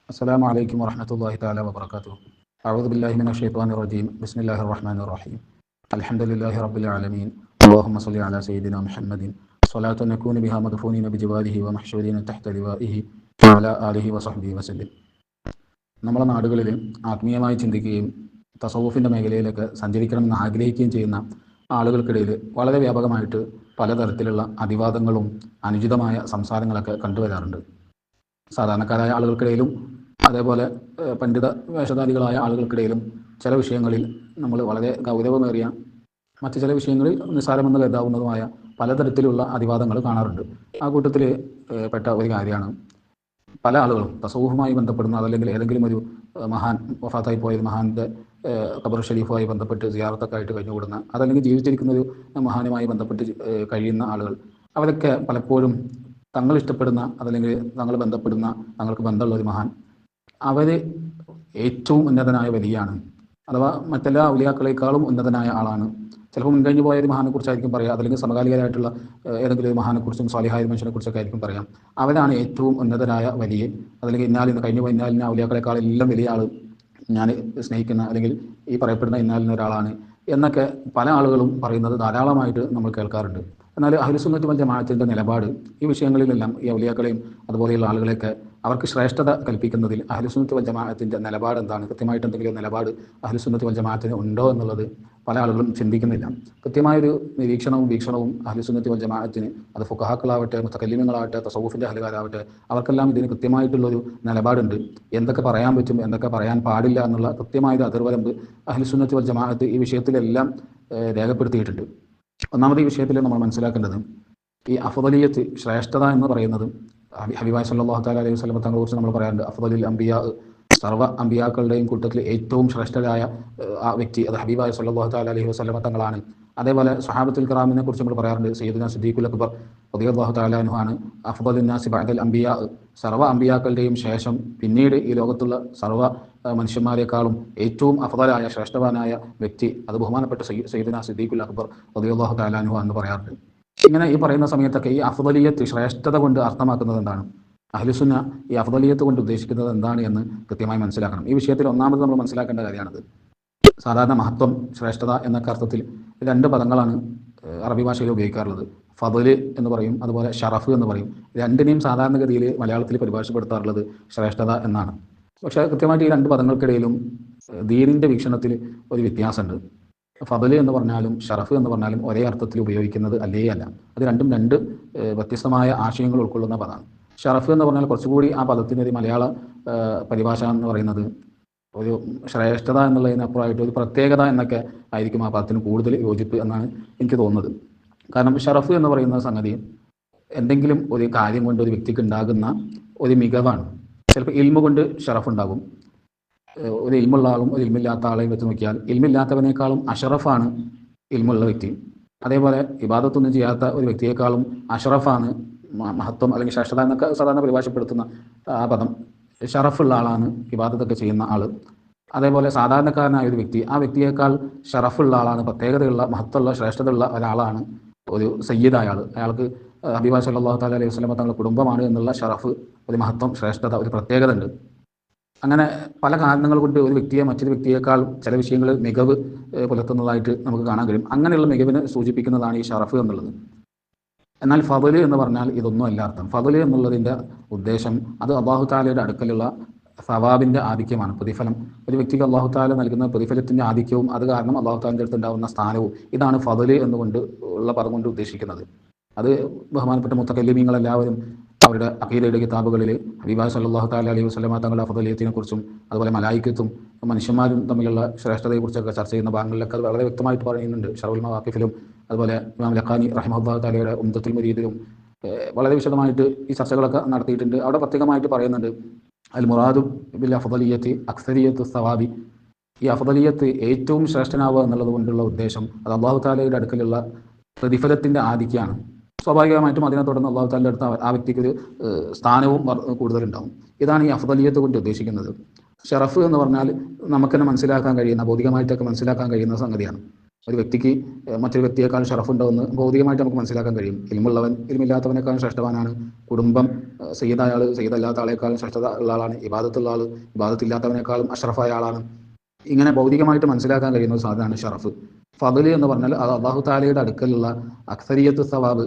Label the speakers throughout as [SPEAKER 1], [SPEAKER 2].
[SPEAKER 1] السلام عليكم ورحمة الله تعالى وبركاته. أعوذ بالله من الشيطان الرجيم. بسم الله الرحمن الرحيم. الحمد لله رب العالمين. اللهم صل على سيدنا محمد صلاة نكون بها مدفونين بجواله ومحشورين تحت لوائه وعلى آله وصحبه وسلم. നമ്മുടെ നാടുകളിൽ ആത്മീയമായി ചിന്തിക്കുകയും തസവുഫിൻ്റെ മേഖലയിലൊക്കെ സഞ്ചരിക്കണമെന്ന് ആഗ്രഹിക്കുകയും ചെയ്യുന്ന ആളുകൾക്കിടയിൽ വളരെ വ്യാപകമായിട്ട് പലതരത്തിലുള്ള അതിവാദങ്ങളും അനുചിതമായ സംസാരങ്ങളൊക്കെ കണ്ടുവരാറുണ്ട്. സാധാരണക്കാരായ ആളുകൾക്കിടയിലും അതേപോലെ പണ്ഡിത വേഷധാരികളായ ആളുകൾക്കിടയിലും ചില വിഷയങ്ങളിൽ നമ്മൾ വളരെ ഗൗരവമേറിയ, മറ്റു ചില വിഷയങ്ങളിൽ നിസ്സാരമെന്ന് കരുതാവുന്നതുമായ പലതരത്തിലുള്ള അതിവാദങ്ങൾ കാണാറുണ്ട്. ആ കൂട്ടത്തിൽ പെട്ട ഒരു കാര്യമാണ് പല ആളുകളും തസവുഫുമായി ബന്ധപ്പെടുന്ന, അതല്ലെങ്കിൽ ഏതെങ്കിലും ഒരു മഹാൻ വഫാത്തായി പോയ മഹാൻ്റെ ഖബർ ഷരീഫുമായി ബന്ധപ്പെട്ട് സിയാറത്തൊക്കെ ആയിട്ട് കഴിഞ്ഞുകൂടുന്ന, അതല്ലെങ്കിൽ ജീവിച്ചിരിക്കുന്ന ഒരു മഹാനുമായി ബന്ധപ്പെട്ട് കഴിയുന്ന ആളുകൾ, അവരൊക്കെ പലപ്പോഴും തങ്ങൾ ഇഷ്ടപ്പെടുന്ന, അതല്ലെങ്കിൽ തങ്ങൾ ബന്ധപ്പെടുന്ന, തങ്ങൾക്ക് ബന്ധമുള്ള ഒരു മഹാൻ അവർ ഏറ്റവും ഉന്നതനായ വലിയാണ്, അഥവാ മറ്റെല്ലാ ഔലിയാക്കളെക്കാളും ഉന്നതനായ ആളാണ്. ചിലപ്പോൾ മുൻകഴിഞ്ഞു പോയ ഒരു മഹാനെക്കുറിച്ചായിരിക്കും പറയാം, അതല്ലെങ്കിൽ സമകാലികരായിട്ടുള്ള ഏതെങ്കിലും ഒരു മഹാനെക്കുറിച്ചും സ്വാലിഹായ മനുഷ്യനെക്കുറിച്ചൊക്കെ ആയിരിക്കും പറയാം. അവരാണ് ഏറ്റവും ഉന്നതരായ വലിയ, അതല്ലെങ്കിൽ ഇന്നാലിന്ന് കഴിഞ്ഞു പോയ ഇന്നാലിന് ഔലിയാക്കളെക്കാളെല്ലാം വലിയ ആൾ, ഞാൻ സ്നേഹിക്കുന്ന അല്ലെങ്കിൽ ഈ പറയപ്പെടുന്ന ഇന്നാലിന് ഒരാളാണ് എന്നൊക്കെ പല ആളുകളും പറയുന്നത് ധാരാളമായിട്ട് നമ്മൾ കേൾക്കാറുണ്ട്. എന്നാൽ അഹ്ലുസുന്നത്ത് വൽ ജമാഅത്തിന്റെ നിലപാട് ഈ വിഷയങ്ങളിലെല്ലാം, ഈ ഔലിയാക്കളെയും അതുപോലെയുള്ള ആളുകളെയൊക്കെ അവർക്ക് ശ്രേഷ്ഠത കൽപ്പിക്കുന്നതിൽ അഹ്ലുസുന്നത്ത് വൽ ജമാഅത്തിന്റെ നിലപാട് എന്താണ്, കൃത്യമായിട്ട് എന്തെങ്കിലും നിലപാട് അഹ്ലുസുന്നത്ത് വൽ ജമാഅത്തിന് ഉണ്ടോ എന്നുള്ളത് പല ആളുകളും ചിന്തിക്കുന്നില്ല. കൃത്യമായൊരു നിരീക്ഷണവും വീക്ഷണവും അഹ്ലുസുന്നത്ത് വൽ ജമാഅത്തിന്, അത് ഫുഖഹാക്കളാവട്ടെ, മുതകല്ലിമീങ്ങളാവട്ടെ, തസവുഫിന്റെ അഹ്ലുകാരാവട്ടെ, അവർക്കെല്ലാം ഇതിന് കൃത്യമായിട്ടുള്ളൊരു നിലപാടുണ്ട്. എന്തൊക്കെ പറയാൻ പറ്റും, എന്തൊക്കെ പറയാൻ പാടില്ല എന്നുള്ള കൃത്യമായൊരു അതിർവരമ്പ് അഹ്ലുസുന്നത്ത് വൽ ജമാഅത്ത് ഈ വിഷയത്തിലെല്ലാം രേഖപ്പെടുത്തിയിട്ടുണ്ട്. ഒന്നാമത് ഈ വിഷയത്തിൽ നമ്മൾ മനസ്സിലാക്കേണ്ടത്, ഈ അഫ്ദലിയത്ത്, ശ്രേഷ്ഠത എന്ന് പറയുന്നത്, ഹബീബായ് സല്ലല്ലാഹു തആല അലൈഹി വസല്ലം തങ്ങളെ കുറിച്ച് നമ്മൾ പറയാറുണ്ട്, അഫ്ദലുൽ അംബിയാ, സർവ്വ അംബിയാക്കളുടെയും കൂട്ടത്തിൽ ഏറ്റവും ശ്രേഷ്ഠരായ ആ വ്യക്തി അത് ഹബീബായ് സല്ലല്ലാഹു തആല അലൈഹി വസല്ലം തങ്ങളാണ്. അതേപോലെ സ്വഹാബത്തുൽ കിറാമിനെ കുറിച്ച് നമ്മൾ പറയാറുണ്ട്, സയ്യിദുനാ സിദ്ദീഖുൽ അക്ബർ റളിയല്ലാഹു തആല അൻഹു ആണ് അഫ്ദലുൻ നാസി ബഅദൽ അംബിയാ, സർവ്വ അംബിയാക്കളുടെയും ശേഷം പിന്നീട് ഈ ലോകത്തുള്ള സർവ്വ മനുഷ്യന്മാരെക്കാളും ഏറ്റവും അഫ്ദലായ, ശ്രേഷ്ഠവാനായ വ്യക്തി അത് ബഹുമാനപ്പെട്ട സയ്യിദുനാ സിദ്ദീഖുൽ അക്ബർ റളിയല്ലാഹു തആല അൻഹു എന്ന് പറയാറുണ്ട്. ഇങ്ങനെ ഈ പറയുന്ന സമയത്തൊക്കെ ഈ അഫ്ദലിയത്ത്, ശ്രേഷ്ഠത കൊണ്ട് അർത്ഥമാക്കുന്നത് എന്താണ്, അഹ്ലുസുന്ന ഈ അഫ്ദലിയത്ത് കൊണ്ട് ഉദ്ദേശിക്കുന്നത് എന്താണ് എന്ന് കൃത്യമായി മനസ്സിലാക്കണം. ഈ വിഷയത്തിൽ ഒന്നാമത് നമ്മൾ മനസ്സിലാക്കേണ്ട കാര്യമാണത്. സാധാരണ മഹത്വം, ശ്രേഷ്ഠത എന്നൊക്കെ അർത്ഥത്തിൽ രണ്ട് പദങ്ങളാണ് അറബി ഭാഷയിൽ ഉപയോഗിക്കാറുള്ളത്. ഫദല് എന്ന് പറയും, അതുപോലെ ഷറഫ് എന്ന് പറയും. രണ്ടിനെയും സാധാരണഗതിയിൽ മലയാളത്തിൽ പരിഭാഷപ്പെടുത്താറുള്ളത് ശ്രേഷ്ഠത എന്നാണ്. പക്ഷേ കൃത്യമായിട്ട് ഈ രണ്ട് പദങ്ങൾക്കിടയിലും ദീനിൻ്റെ വീക്ഷണത്തിൽ ഒരു വ്യത്യാസമുണ്ട്. ഫദല് എന്ന് പറഞ്ഞാലും ഷറഫ് എന്ന് പറഞ്ഞാലും ഒരേ അർത്ഥത്തിൽ ഉപയോഗിക്കുന്നത് അല്ലേ അല്ല. അത് രണ്ടും രണ്ട് വ്യത്യസ്തമായ ആശയങ്ങൾ ഉൾക്കൊള്ളുന്ന പദമാണ്. ഷറഫ് എന്ന് പറഞ്ഞാൽ കുറച്ചുകൂടി ആ പദത്തിൻ്റെ ഒരു മലയാള പരിഭാഷ എന്ന് പറയുന്നത് ഒരു ശ്രേഷ്ഠത എന്നുള്ളതിനപ്പുറമായിട്ട് ഒരു പ്രത്യേകത എന്നൊക്കെ ആയിരിക്കും ആ പദത്തിന് കൂടുതൽ യോജിപ്പ് എന്നാണ് എനിക്ക് തോന്നുന്നത്. കാരണം ഷറഫ് എന്ന് പറയുന്ന സംഗതി എന്തെങ്കിലും ഒരു കാര്യം കൊണ്ട് ഒരു വ്യക്തിക്ക് ഉണ്ടാകുന്ന ഒരു മികവാണ്. ചിലപ്പോൾ ഇൽമ കൊണ്ട് ഷറഫ് ഉണ്ടാകും. ഒരു ഇൽമുള്ള ആളും ഒരു ഇൽമില്ലാത്ത ആളെയും വെച്ച് നോക്കിയാൽ ഇൽമില്ലാത്തവനേക്കാളും അഷറഫാണ് ഇൽമുള്ള വ്യക്തി. അതേപോലെ ഇബാദത്തൊന്നും ചെയ്യാത്ത ഒരു വ്യക്തിയേക്കാളും അഷറഫാണ് മഹത്വം അല്ലെങ്കിൽ ശ്രേഷ്ഠത എന്നൊക്കെ സാധാരണ പരിഭാഷപ്പെടുത്തുന്ന ആ പദം. ഷറഫുള്ള ആളാണ് ഇബാദത്തൊക്കെ ചെയ്യുന്ന ആൾ. അതേപോലെ സാധാരണക്കാരനായ ഒരു വ്യക്തി, ആ വ്യക്തിയേക്കാൾ ഷറഫുള്ള ആളാണ്, പ്രത്യേകതയുള്ള, മഹത്വമുള്ള, ശ്രേഷ്ഠതയുള്ള ഒരാളാണ് ഒരു സയ്യിദായ ആൾ. അയാൾക്ക് ഹബീബ് സല്ലല്ലാഹു തആല അലൈഹി വസല്ലം തങ്ങളുടെ കുടുംബമാണ് എന്നുള്ള ഷറഫ്, ഒരു മഹത്വം, ശ്രേഷ്ഠത, ഒരു പ്രത്യേകത ഉണ്ട്. അങ്ങനെ പല കാരണങ്ങൾ കൊണ്ട് ഒരു വ്യക്തിയെ മറ്റൊരു വ്യക്തിയേക്കാൾ ചില വിഷയങ്ങളിൽ മികവ് പുലർത്തുന്നതായിട്ട് നമുക്ക് കാണാൻ കഴിയും. അങ്ങനെയുള്ള മികവിനെ സൂചിപ്പിക്കുന്നതാണ് ഈ ഷറഫ് എന്നുള്ളത്. എന്നാൽ ഫദല് എന്ന് പറഞ്ഞാൽ ഇതൊന്നും അല്ല അർത്ഥം. ഫദല് എന്നുള്ളതിൻ്റെ ഉദ്ദേശം അത് അല്ലാഹു തആലയുടെ അടുക്കലുള്ള സവാബിൻ്റെ ആധിക്യമാണ്, പ്രതിഫലം. ഒരു വ്യക്തിക്ക് അല്ലാഹു തആല നൽകുന്ന പ്രതിഫലത്തിൻ്റെ ആധിക്യവും അത് കാരണം അല്ലാഹു തആലയുടെ അടുത്ത് ഉണ്ടാകുന്ന സ്ഥാനവും, ഇതാണ് ഫദല് എന്നുകൊണ്ട് ഉള്ള പദം കൊണ്ട് ഉദ്ദേശിക്കുന്നത്. അത് ബഹുമാനപ്പെട്ട മുത്തകല്ലിമീങ്ങളെല്ലാവരും അവരുടെ അഖീദയുടെ കിതാബുകളിൽ ഹബീബ് സല്ലല്ലാഹു തആല അലൈഹി വസല്ലം തങ്ങളുടെ അഫ്ദലിയത്തിനെ കുറിച്ചും അതുപോലെ മലായിക്കത്തും മനുഷ്യന്മാരും തമ്മിലുള്ള ശ്രേഷ്ഠതയെക്കുറിച്ചൊക്കെ ചർച്ച ചെയ്യുന്ന ഭാഗങ്ങളിലൊക്കെ അത് വളരെ വ്യക്തമായിട്ട് പറയുന്നുണ്ട്. ഷറഉൽ മവാഖിഫിലും അതുപോലെ ഇമാം ലഖാനി റഹിമഹുല്ലാഹു തആലയുടെ ഉംദത്തുൽ മുരീദിലും വളരെ വിശദമായിട്ട് ഈ ചർച്ചകളൊക്കെ നടത്തിയിട്ടുണ്ട്. അവിടെ പ്രത്യേകമായിട്ട് പറയുന്നുണ്ട്, അൽ മുറാദു ബിൽ അഫ്ദലിയത്തി അക്സരിയത്തു സവാബി, ഈ അഫ്ദലിയത്ത് ഏറ്റവും ശ്രേഷ്ഠനാവുക എന്നുള്ളത് കൊണ്ടുള്ള ഉദ്ദേശം അത് അല്ലാഹു തആലയുടെ അടുക്കലുള്ള പ്രതിഫലത്തിൻ്റെ ആധിക്യമാണ്. സ്വാഭാവികമായിട്ടും അതിനെ തുടർന്ന് അല്ലാഹു തആലയുടെ അടുത്ത് ആ വ്യക്തിക്ക് ഒരു സ്ഥാനവും കൂടുതലുണ്ടാവും. ഇതാണ് ഈ അഫ്ദലിയത്ത് കൊണ്ട് ഉദ്ദേശിക്കുന്നത്. ഷറഫ് എന്ന് പറഞ്ഞാൽ നമുക്ക് തന്നെ മനസ്സിലാക്കാൻ കഴിയുന്ന, ഭൗതികമായിട്ടൊക്കെ മനസ്സിലാക്കാൻ കഴിയുന്ന സംഗതിയാണ്. ഒരു വ്യക്തിക്ക് മറ്റൊരു വ്യക്തിയേക്കാൾ ഷറഫുണ്ടോയെന്ന് ഭൗതികമായിട്ട് നമുക്ക് മനസ്സിലാക്കാൻ കഴിയും. ഇൽമുള്ളവൻ ഇൽമില്ലാത്തവനേക്കാളും ശ്രേഷ്ഠവാനാണ്. കുടുംബം സയ്യിദായ ആൾ സയ്യിദല്ലാത്ത ആളേക്കാളും ശ്രേഷ്ഠത ഉള്ള ആളാണ്. ഇബാദത്തുള്ള ആൾ ഇബാദത്തില്ലാത്തവനേക്കാളും അഷ്റഫായ ആളാണ്. ഇങ്ങനെ ഭൗതികമായിട്ട് മനസ്സിലാക്കാൻ കഴിയുന്ന ഒരു സാധനമാണ് ഷറഫ്. ഫضല് എന്ന് പറഞ്ഞാൽ അത് അള്ളാഹു താലയുടെ അടുക്കലുള്ള അക്സരിയത്ത് സവാബ്,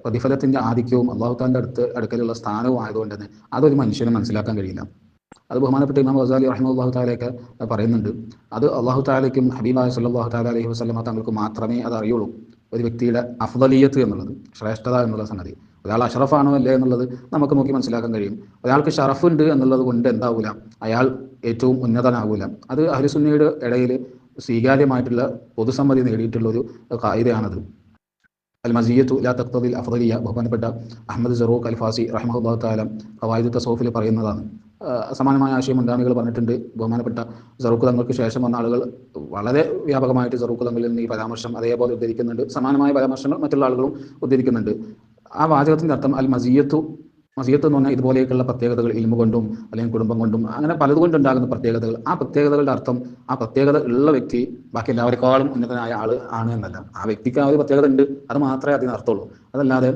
[SPEAKER 1] പ്രതിഫലത്തിന്റെ ആധിക്യവും അള്ളാഹു താലിന്റെ അടുക്കലുള്ള സ്ഥാനവും ആയതുകൊണ്ട് തന്നെ അതൊരു മനുഷ്യന് മനസ്സിലാക്കാൻ കഴിയില്ല. അത് ബഹുമാനപ്പെട്ട ഇമാം ഗസാലി റഹിമഹുല്ലാഹു തആലയൊക്കെ പറയുന്നുണ്ട്. അത് അള്ളാഹു താലയ്ക്കും ഹബീബായ സല്ലല്ലാഹു തആല അലൈഹി വസല്ലമ തങ്ങൾക്ക് മാത്രമേ അത് അറിയുള്ളൂ. ഒരു വ്യക്തിയുടെ അഫ്ദലിയത്ത് എന്നുള്ളത്, ശ്രേഷ്ഠത എന്നുള്ള സംഗതി, ഒരാൾ അഷറഫാണോ അല്ലേ എന്നുള്ളത് നമുക്ക് നോക്കി മനസ്സിലാക്കാൻ കഴിയും. ഒരാൾക്ക് ഷറഫുണ്ട് എന്നുള്ളത് കൊണ്ട് എന്താവൂല, അയാൾ ഏറ്റവും ഉന്നതനാകൂല. അത് അഹ്ലുസുന്നയുടെ ഇടയിൽ സ്വീകാര്യമായിട്ടുള്ള പൊതുസമ്മതി നേടിയിട്ടുള്ള ഒരു ഖായിദയാണത്. അൽ മസിയ്യത്തു ലാ തഖ്തദിൽ അഫ്ദലിയ, ബഹുമാനപ്പെട്ട അഹ്മദ് സറൂഖ് അൽ ഫാസി റഹിമഹുല്ലാഹു തആല ഖവായിദു തസൗഫിൽ പറയുന്നതാണ്. സമാനമായ ആശയം മുൻഗാമികൾ പറഞ്ഞിട്ടുണ്ട്. ബഹുമാനപ്പെട്ട സറൂഖ് തങ്ങൾക്ക് ശേഷം വന്ന ആളുകൾ വളരെ വ്യാപകമായിട്ട് സറൂഖ് തങ്ങളിൽ നിന്ന് ഈ പരാമർശം അതേപോലെ ഉദ്ധരിക്കുന്നുണ്ട്. സമാനമായ പരാമർശങ്ങൾ മറ്റുള്ള ആളുകളും ഉദ്ധരിക്കുന്നുണ്ട്. ആ വാചകത്തിൻ്റെ അർത്ഥം അൽ മസിയ്യത്ത് എന്ന് പറഞ്ഞാൽ ഇതുപോലെയൊക്കെയുള്ള പ്രത്യേകതകൾ ഇൽമു കൊണ്ടും അല്ലെങ്കിൽ കുടുംബം കൊണ്ടും അങ്ങനെ പലതുകൊണ്ടുണ്ടാകുന്ന പ്രത്യേകതകൾ, ആ പ്രത്യേകതകളുടെ അർത്ഥം ആ പ്രത്യേകത ഉള്ള വ്യക്തി ബാക്കി എല്ലാവരെക്കാളും ഉന്നതനായ ആൾ ആണ് എന്നല്ല. ആ വ്യക്തിക്ക് ആ ഒരു പ്രത്യേകത ഉണ്ട്, അത് മാത്രമേ അതിനർത്ഥമുള്ളൂ. അതല്ലാതെ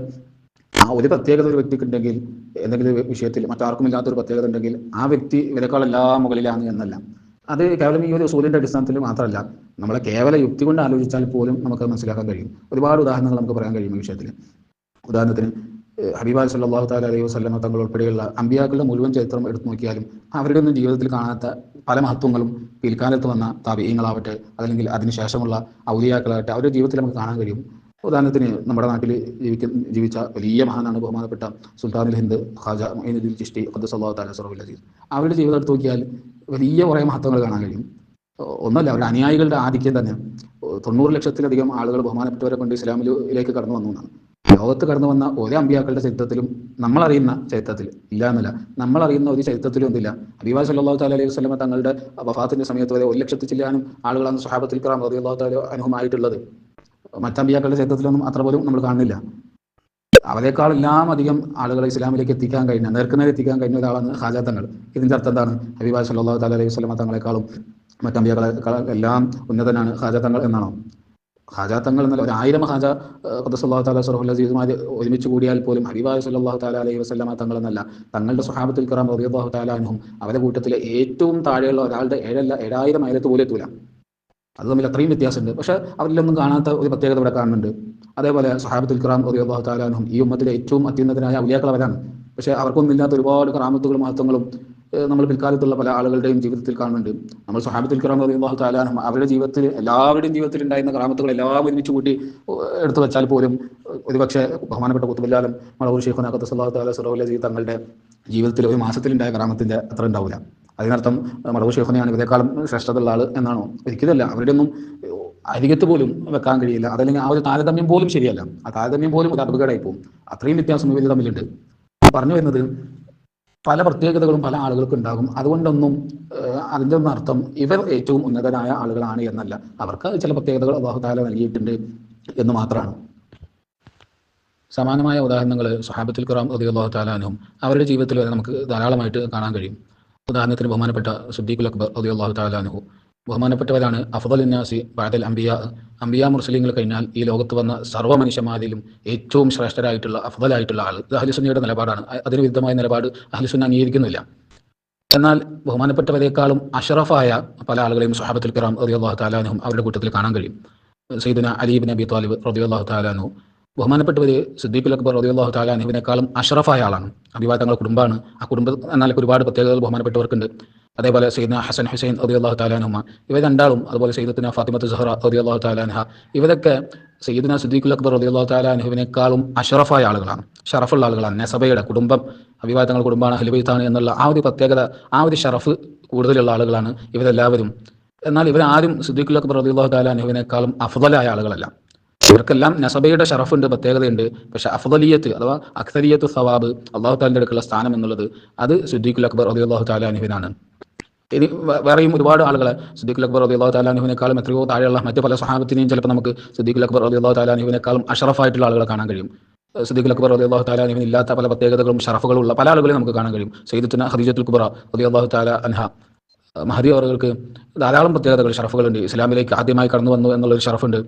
[SPEAKER 1] ആ ഒരു പ്രത്യേകത ഒരു വ്യക്തിക്ക് ഉണ്ടെങ്കിൽ, എന്തെങ്കിലും വിഷയത്തിൽ മറ്റാർക്കും ഇല്ലാത്തൊരു പ്രത്യേകത ഉണ്ടെങ്കിൽ ആ വ്യക്തി ഇവരെക്കാളെല്ലാം മുകളിലാണ് എന്നല്ല. അത് കേവലം ഈ ഒരു സൂര്യൻ്റെ അടിസ്ഥാനത്തിൽ മാത്രമല്ല, നമ്മളെ കേവല യുക്തി കൊണ്ട് ആലോചിച്ചാൽ പോലും നമുക്കത് മനസ്സിലാക്കാൻ കഴിയും. ഒരുപാട് ഉദാഹരണങ്ങൾ നമുക്ക് പറയാൻ കഴിയും ഈ വിഷയത്തിൽ. ഉദാഹരണത്തിന് ഹബീബായ് സല്ലല്ലാഹു തആല അലൈഹി വസല്ലമ തങ്ങൾ ഉൾപ്പെടെയുള്ള അമ്പിയാക്കളുടെ മുഴുവൻ ചരിത്രം എടുത്തു നോക്കിയാലും അവരുടെ ഒന്നും ജീവിതത്തിൽ കാണാത്ത പല മഹത്വങ്ങളും പിൽക്കാലത്ത് വന്ന താബിഈങ്ങളാവട്ടെ അതല്ലെങ്കിൽ അതിനുശേഷമുള്ള ഔലിയാക്കളാവട്ടെ അവരുടെ ജീവിതത്തിൽ നമുക്ക് കാണാൻ കഴിയും. ഉദാഹരണത്തിന് നമ്മുടെ നാട്ടിൽ ജീവിച്ച വലിയ മഹാനാണ് ബഹുമാനപ്പെട്ട സുൽത്താനുൽ ഹിന്ദ് ഖാജ മൊഈനുദ്ദീൻ ചിശ്തി ഖദ്ദസല്ലാഹു തആല സിറഹുൽ അസീസ്. അവരുടെ ജീവിതം എടുത്ത് നോക്കിയാൽ വലിയ കുറേ മഹത്വങ്ങൾ കാണാൻ കഴിയും. ഒന്നല്ല, അവരുടെ അനുയായികളുടെ ആധിക്യം തന്നെ 90 ലക്ഷത്തിലധികം ആളുകൾ ബഹുമാനപ്പെട്ടവരെ കൊണ്ട് ഇസ്ലാമിലേക്ക് കടന്നു വന്നു എന്നാണ്. ലോകത്ത് കടന്നു വന്ന ഓരോ അമ്പിയാക്കളുടെ ചരിത്രത്തിലും നമ്മളറിയുന്ന ചരിത്രത്തിൽ ഇല്ല എന്നല്ല, നമ്മളറിയുന്ന ഒരു ചരിത്രത്തിലും ഒന്നില്ല. ഹബീബായ് സല്ലല്ലാഹു തആല അലൈഹി വസല്ലമ തങ്ങളുടെ വഫാത്തിന്റെ സമയത്ത് വരെ 1 ലക്ഷത്തിൽ ചില്ലാനും ആളുകളാണ് സ്വഹാബത്തുൽ കിറാം റളിയല്ലാഹു തആല അൻഹുമായിട്ടുള്ളത്. മറ്റമ്പിയാക്കളുടെ ചരിത്രത്തിലൊന്നും അത്ര പോലും നമ്മൾ കാണുന്നില്ല. അവരെക്കാളെല്ലാം അധികം ആളുകളെ ഇസ്ലാമിലേക്ക് എത്തിക്കാൻ കഴിഞ്ഞ, നേർക്കുനേർ എത്തിക്കാൻ കഴിഞ്ഞ ഒരാളാണ് ഖാജ തങ്ങൾ. ഇതിന്റെ അർത്ഥം എന്താണ്? ഹബീബായ് സല്ലല്ലാഹു തആല അലൈഹി വസല്ലമ തങ്ങളെക്കാളും മറ്റമ്പിയാക്കളെക്കാളും എല്ലാം ഉന്നതനാണ് ഖാജ തങ്ങൾ എന്നാണോ? ഖാജ തങ്ങൾ എന്നല്ല, 1000 ഖാജ ഖദ്ദസല്ലാഹു തആല സിറഹുൽ അസീസുമാർ ഒരുമിച്ച് കൂടിയാൽ പോലും ഹബീബായ സല്ലല്ലാഹു തആല അലൈഹി വസല്ലമ തങ്ങൾ എന്നല്ല, തങ്ങളുടെ സ്വഹാബത്തുൽ കിറാം റളിയല്ലാഹു തആല അൻഹും അവരുടെ കൂട്ടത്തിലെ ഏറ്റവും താഴെയുള്ള ഒരാളുടെ 7000 അയലത്ത് പോലും എത്തൂല. അത് തമ്മിൽ അത്രയും വ്യത്യാസമുണ്ട്. പക്ഷേ അവരിലൊന്നും കാണാത്ത ഒരു പ്രത്യേകത ഇവിടെ കാണുന്നുണ്ട്. അതേപോലെ സ്വഹാബത്തുൽ കിറാം റളിയല്ലാഹു തആല അൻഹും ഈ ഉമ്മത്തിലെ ഏറ്റവും അത്യുന്നതനായ ഔലിയാക്കൾ അവരാണ്. പക്ഷേ അവർക്കൊന്നും ഇല്ലാത്ത ഒരുപാട് കറാമത്തുകളും മഹത്വങ്ങളും നമ്മൾ പിൽക്കാലത്തുള്ള പല ആളുകളുടെയും ജീവിതത്തിൽ കാണുന്നുണ്ട്. നമ്മൾ സ്വഹാബത്തുൽ കിറാം റളിയല്ലാഹു തആല അൻഹും അവരുടെ ജീവിതത്തിൽ എല്ലാവരുടെയും ജീവിതത്തിൽ ഉണ്ടായിരുന്ന കറാമത്തുകൾ എല്ലാം ഒരുമിച്ച് കൂട്ടി എടുത്തു വെച്ചാൽ പോലും ഒരുപക്ഷെ ബഹുമാനപ്പെട്ട ഖുത്ബുൽ ആലം മളവൂർ ശൈഖുനാ ഖദ്ദസല്ലാഹു തആല സിറഹുൽ അസീസ് തങ്ങളുടെ ജീവിതത്തിൽ ഒരു മാസത്തിലുണ്ടായ കറാമത്തിന്റെ അത്ര ഉണ്ടാവില്ല. അതിനർത്ഥം മളവൂർ ശൈഖുനയാണ് ഇവരെക്കാളും ശ്രേഷ്ഠതയുള്ള ആൾ എന്നാണോ? ഒരിക്കലല്ല. അവരുടെ ഒന്നും അരികത്ത് പോലും വെക്കാൻ കഴിയില്ല. അതല്ലെങ്കിൽ ആ ഒരു താരതമ്യം പോലും ശരിയല്ല. ആ താരതമ്യം പോലും ഒരു അപകടമായി പോകും. അത്രയും വ്യത്യാസം ഇവർ തമ്മിലുണ്ട്. പറഞ്ഞു വരുന്നത് പല പ്രത്യേകതകളും പല ആളുകൾക്ക് ഉണ്ടാകും. അതുകൊണ്ടൊന്നും അതിൻ്റെ ഒന്നും അർത്ഥം ഇവർ ഏറ്റവും ഉന്നതനായ ആളുകളാണ് എന്നല്ല. അവർക്ക് ചില പ്രത്യേകതകൾ അല്ലാഹു തആല നൽകിയിട്ടുണ്ട് എന്ന് മാത്രമാണ്. സമാനമായ ഉദാഹരണങ്ങൾ സ്വഹാബത്തുൽ കിറാം റളിയല്ലാഹു തആല അൻഹും അവരുടെ ജീവിതത്തിൽ വരെ നമുക്ക് ധാരാളമായിട്ട് കാണാൻ കഴിയും. ഉദാഹരണത്തിന് ബഹുമാനപ്പെട്ട സിദ്ദീഖുൽ അക്ബർ റളിയല്ലാഹു തആല അൻഹു ബഹുമാനപ്പെട്ടവരാണ് അഫ്ദലുൻ നാസി ബഅദൽ അംബിയാ മുർസലീങ്ങൾ കഴിഞ്ഞാൽ ഈ ലോകത്ത് വന്ന സർവ്വ മനുഷ്യന്മാരിലും ഏറ്റവും ശ്രേഷ്ഠരായിട്ടുള്ള അഫ്ദലായിട്ടുള്ള ആൾ. ഇത് അഹ്ലുസുന്നയുടെ നിലപാടാണ്. അതിന് വിരുദ്ധമായ നിലപാട് അഹ്ലുസുന്ന അംഗീകരിക്കുന്നില്ല. എന്നാൽ ബഹുമാനപ്പെട്ടവരെക്കാളും അഷ്റഫായ പല ആളുകളെയും സ്വഹാബത്തുൽ കിറാം റളിയല്ലാഹു തആല അൻഹും അവരുടെ കൂട്ടത്തിൽ കാണാൻ കഴിയും. സയ്യിദുനാ അലി ഇബ്നു അബി ത്വാലിബ് റളിയല്ലാഹു തആല അൻഹു ബഹുമാനപ്പെട്ടവർ സിദ്ദീഖുൽ അക്ബർ റളിയല്ലാഹു തആല അൻഹുവിനേക്കാളും അഷ്റഫായ ആളാണ്. ഹബീബായ തങ്ങളുടെ കുടുംബമാണ്. ആ കുടുംബം എന്നാൽ ഒരുപാട് പ്രത്യേകതകൾ ബഹുമാനപ്പെട്ടവർക്കുണ്ട്. അതേപോലെ സയ്യിദ്ന ഹസൻ ഹുസൈൻ റളിയല്ലാഹു തആല അൻഹുമ ഇവർ രണ്ടാളും, അതുപോലെ സയ്യിദത്തുന ഫാത്തിമത്തു സഹറ റളിയല്ലാഹു തആല അൻഹ, ഇവരൊക്കെ സയ്യിദ്ന സിദ്ദീഖുൽ അക്ബർ റളിയല്ലാഹു തആല അൻഹുവിനേക്കാളും അഷ്റഫായ ആളുകളാണ്, ഷറഫുള്ള ആളുകളാണ്. നസബയുടെ കുടുംബം ഹബീബായ തങ്ങളുടെ കുടുംബമാണ്, അഹ്ലുൽ ബൈത്താണ് എന്നുള്ള ആ ഒരു പ്രത്യേകത, ആ ഒരു ഷറഫ് കൂടുതലുള്ള ആളുകളാണ് ഇവരെല്ലാവരും. എന്നാൽ ഇവരാരും സിദ്ദീഖുൽ അക്ബർ റളിയല്ലാഹു തആല അൻഹുവിനേക്കാളും അഫ്ദലായ ആളുകളല്ല. ഇവർക്കെല്ലാം നസബയുടെ ഷറഫുണ്ട്, പ്രത്യേകതയുണ്ട്. പക്ഷെ അഫ്ദലിയത്ത് അഥവാ അക്സരിയത്ത് സവാബ്, അല്ലാഹു തആലയുടെ അടുക്കലുള്ള സ്ഥാനം എന്നുള്ളത് അത് സിദ്ദീഖുൽ അക്ബർ റളിയല്ലാഹു തആല അൻഹുവിനാണ്. ഇനി വേറെയും ഒരുപാട് ആളുകളെ സിദ്ദീഖുൽ അക്ബർ റളിയല്ലാഹു തആല അൻഹുവിനേക്കാളും എത്രയോ താഴെയുള്ള മറ്റ് പല സ്വഹാബത്തിനെയും ചിലപ്പോൾ നമുക്ക് സിദ്ദീഖുൽ അക്ബർ റളിയല്ലാഹു തആല അൻഹുവിനേക്കാളും അഷ്റഫായിട്ടുള്ള ആളുകളെ കാണാൻ കഴിയും. സിദ്ദീഖുൽ അക്ബർ റളിയല്ലാഹു തആല അൻഹുവിന് ഇല്ലാത്ത പല പ്രത്യേകതകളും ഷറഫുകളും ഉള്ള പല ആളുകളെയും നമുക്ക് കാണാൻ കഴിയും. സയ്യിദത്തുന ഖദീജത്തുൽ കുബ്ര റളിയല്ലാഹു തആല അൻഹ മഹദി അവർക്ക് ധാരാളം പ്രത്യേകതകൾ, ഷറഫുകളുണ്ട്. ഇസ്ലാമിലേക്ക് ആദ്യമായി കടന്നു വന്നു എന്നുള്ളൊരു ഷറഫുണ്ട്.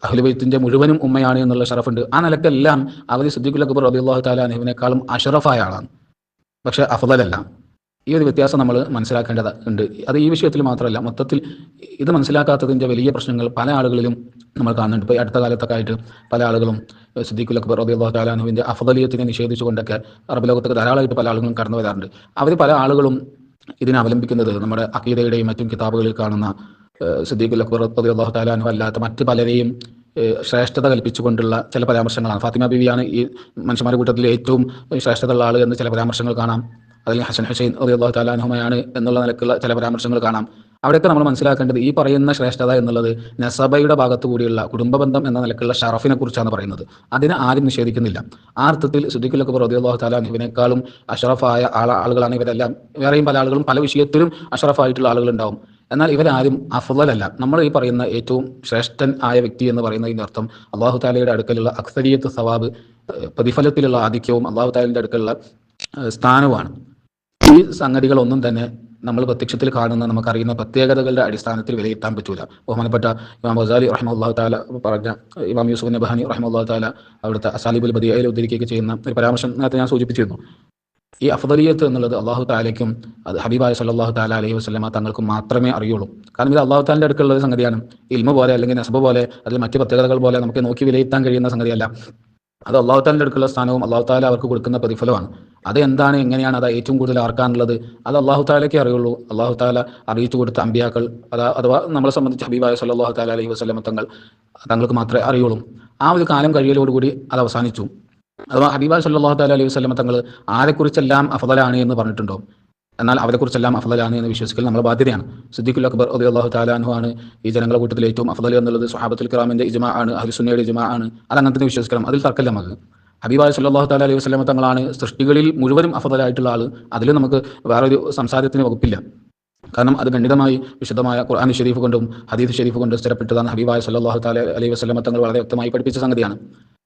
[SPEAKER 1] അഹ്ലുബൈത്തിന്റെ മുഴുവനും ഉമ്മയാണ് എന്നുള്ള ഷറഫുണ്ട്. ആ നിലക്കെല്ലാം അവർ സിദ്ദീഖുൽ അക്ബർ റളിയല്ലാഹു തആല അൻഹുവിനേക്കാളും അഷറഫായ ആളാണ്, പക്ഷേ അഫ്ളലല്ല. ഈ ഒരു വ്യത്യാസം നമ്മൾ മനസ്സിലാക്കേണ്ടത് ഉണ്ട്. അത് ഈ വിഷയത്തിൽ മാത്രമല്ല, മൊത്തത്തിൽ ഇത് മനസ്സിലാക്കാത്തതിൻ്റെ വലിയ പ്രശ്നങ്ങൾ പല ആളുകളിലും നമ്മൾ കാണുന്നുണ്ട്. ഇപ്പോൾ അടുത്ത കാലത്തൊക്കെ ആയിട്ട് പല ആളുകളും സിദ്ദീഖുൽ അക്ബർ റളിയല്ലാഹു തആല അൻഹുവിൻ്റെ അഫ്ളലിയത്തിനെ നിഷേധിച്ചുകൊണ്ടൊക്കെ അറബ് ലോകത്തൊക്കെ ധാരാളമായിട്ട് പല ആളുകളും കടന്നു വരാറുണ്ട്. അവർ പല ആളുകളും ഇതിനെ അവലംബിക്കുന്നത് നമ്മുടെ അഖീദയുടെയും മറ്റും കിതാബുകളിൽ കാണുന്ന സിദ്ദീഖുൽ അക്ബർ റളിയല്ലാഹു തആല അൻഹു അല്ലാത്ത മറ്റ് പലരെയും ശ്രേഷ്ഠത കൽപ്പിച്ചുകൊണ്ടുള്ള ചില പരാമർശങ്ങളാണ്. ഫാത്തിമ ബീവിയാണ് ഈ മനുഷ്യന്മാരുടെ കൂട്ടത്തിൽ ഏറ്റവും ശ്രേഷ്ഠതയുള്ള ആൾ എന്ന് ചില പരാമർശങ്ങൾ കാണാം. അല്ലെങ്കിൽ ഹസൻ ഹുസൈൻ റളിയല്ലാഹു തആല അൻഹുമയാണ് എന്നുള്ള നിലക്കുള്ള ചില പരാമർശങ്ങൾ കാണാം. അവിടെയൊക്കെ നമ്മൾ മനസ്സിലാക്കേണ്ടത് ഈ പറയുന്ന ശ്രേഷ്ഠത എന്നുള്ളത് നസബയുടെ ഭാഗത്തു കൂടിയുള്ള കുടുംബബന്ധം എന്ന നിലക്കുള്ള ഷറഫിനെ കുറിച്ചാണ് പറയുന്നത്. അതിനെ ആരും നിഷേധിക്കുന്നില്ല. ആ അർത്ഥത്തിൽ സിദ്ദീഖുൽ അക്ബർ റളിയല്ലാഹു തആല അൻഹുവിനേക്കാളും അഷറഫായ ആളുകളാണ് ഇവരെല്ലാം. വേറെയും പല ആളുകളും പല വിഷയത്തിലും അഷറഫായിട്ടുള്ള ആളുകളുണ്ടാവും. എന്നാൽ ഇവരാരും അഫ്ളലല്ല. നമ്മൾ ഈ പറയുന്ന ഏറ്റവും ശ്രേഷ്ഠൻ ആയ വ്യക്തി എന്ന് പറയുന്നതിൻ്റെ അർത്ഥം അള്ളാഹു താലയുടെ അടുക്കലുള്ള അക്സരിയത്ത് സവാബ്, പ്രതിഫലത്തിലുള്ള ആധിക്യവും അള്ളാഹു താലയുടെ അടുക്കലുള്ള സ്ഥാനവുമാണ്. ഈ സംഗതികളൊന്നും തന്നെ നമ്മൾ പ്രത്യക്ഷത്തിൽ കാണുന്ന നമുക്കറിയുന്ന പ്രത്യേകതകളുടെ അടിസ്ഥാനത്തിൽ വിലയിരുത്താൻ പറ്റൂല. ബഹുമാനപ്പെട്ട ഇമാം ഗസാലി റഹിമഹുല്ലാഹു തആല പറഞ്ഞ, ഇമാം യൂസുഫ് നബഹാനി റഹിമഹുല്ലാഹു തആല അവിടുത്തെ അസാലിബുൽ ബദിയയിൽ ഉദ്ധരിക്കുകയൊക്കെ ചെയ്യുന്ന ഒരു പരാമർശം നേരത്തെ ഞാൻ സൂചിപ്പിച്ചിരുന്നു. ഈ അഫ്ളലിയത്ത് എന്നുള്ളത് അള്ളാഹു താലയ്ക്കും അത് ഹബീബായ സല്ലല്ലാഹു തആല അലൈഹി വസല്ലമ തങ്ങൾക്കും മാത്രമേ അറിയുള്ളൂ. കാരണം ഇത് അള്ളാഹു താലിൻ്റെ അടുക്കുള്ള ഒരു സംഗതിയാണ്. ഇൽമ പോലെ അല്ലെങ്കിൽ നസബ് പോലെ അതിൽ മറ്റ് പ്രത്യേകതകൾ പോലെ നമുക്ക് നോക്കി വിലയിരുത്താൻ കഴിയുന്ന സംഗതിയല്ല. അത് അള്ളാഹു താലിൻ്റെ അടുക്കുള്ള സ്ഥാനവും അള്ളാഹു താല അവർക്ക് കൊടുക്കുന്ന പ്രതിഫലമാണ്. അത് എന്താണ്, എങ്ങനെയാണ്, അത് ഏറ്റവും കൂടുതൽ ആർക്കാനുള്ളത്, അത് അള്ളാഹു താലയ്ക്കേ അറിയുള്ളൂ. അള്ളാഹു താല അറിയിച്ചു കൊടുത്ത അമ്പിയാക്കൾ, അഥവാ നമ്മളെ സംബന്ധിച്ച് ഹബീബായ സല്ലല്ലാഹു തആല അലൈഹി വസല്ലമ തങ്ങൾക്ക് മാത്രമേ അറിയുള്ളൂ. ആ ഒരു കാലം കഴിയലോടുകൂടി അത് അവസാനിച്ചു. അഥവാ ഹബീബായ സല്ലല്ലാഹു തആല അലൈഹി വസല്ലമ തങ്ങൾ ആരെക്കുറിച്ചെല്ലാം അഫ്ളലാണ് എന്ന് പറഞ്ഞിട്ടുണ്ടോ, എന്നാൽ അവരെക്കുറിച്ചെല്ലാം അഫ്ളലാണ് എന്ന് വിശ്വസിക്കൽ നമ്മുടെ ബാധ്യതയാണ്. സിദ്ദീഖുൽ അക്ബർ റളിയല്ലാഹു തആല അൻഹു ആണ് ഈ ജനങ്ങളുടെ കൂട്ടത്തിൽ ഏറ്റവും അഫ്ളൽ എന്നുള്ളത് സ്വഹാബത്തുൽ കിറാമിന്റെ ഇജ്മാ ആണ്, അഹ്ലുസുന്നയുടെ ഇജ്മാ ആണ്. അത് അങ്ങനെ തന്നെ വിശ്വസിക്കണം, അതിൽ തർക്കമില്ല നമുക്ക്. ഹബീബായ സല്ലല്ലാഹു തആല അലൈഹി വസല്ലമ തങ്ങളാണ് സൃഷ്ടികളിൽ മുഴുവനും അഫ്ളലായിട്ടുള്ള ആൾ. അതിൽ നമുക്ക് വേറൊരു സംസാരത്തിന് വകുപ്പില്ല. കാരണം അത് ഖണ്ഡിതമായി വിശുദ്ധമായ ഖുർആൻ ഷരീഫ് കൊണ്ടും ഹദീസ് ഷരീഫ് കൊണ്ടും സ്ഥിരപ്പെട്ടതാണ്. ഹബീബായ സല്ലല്ലാഹു തആല അലൈഹി വസല്ലമ തങ്ങൾ വളരെ വ്യക്തമായി പഠിപ്പിച്ച സംഗതിയാണ്.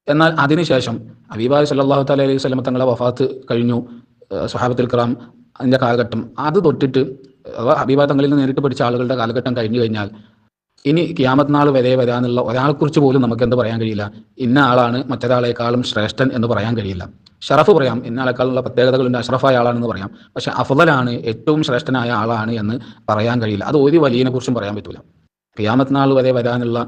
[SPEAKER 1] എന്നാൽ അതിനുശേഷം ഹബീബായ സല്ലല്ലാഹു തആല അലൈഹി വസല്ലമ തങ്ങളെ വഫാത്ത് കഴിഞ്ഞു, സ്വഹാബത്തുൽ കിറാം അതിൻ്റെ കാലഘട്ടം, അത് തൊട്ടിട്ട് അഥവാ ഹബീബ തങ്ങളിൽ നിന്ന് നേരിട്ട് പഠിച്ച ആളുകളുടെ കാലഘട്ടം കഴിഞ്ഞു കഴിഞ്ഞാൽ ഇനി ഖിയാമത്ത് നാൾ വരെ വരാനുള്ള ഒരാളെക്കുറിച്ച് പോലും നമുക്ക് എന്ത് പറയാൻ കഴിയില്ല, ഇന്ന ആളാണ് മറ്റൊരാളെക്കാളും ശ്രേഷ്ഠൻ എന്ന് പറയാൻ കഴിയില്ല. ഷറഫ് പറയാം, ഇന്ന ആളെക്കാളുള്ള പ്രത്യേകതകളുണ്ട്, അഷ്റഫായ ആളാണെന്ന് പറയാം. പക്ഷെ അഫ്ളലാണ്, ഏറ്റവും ശ്രേഷ്ഠനായ ആളാണ് എന്ന് പറയാൻ കഴിയില്ല. അത് ഒരു വലിയനെ കുറിച്ചും പറയാൻ പറ്റൂല. ഖിയാമത്ത് നാൾ വരെ വരാനുള്ള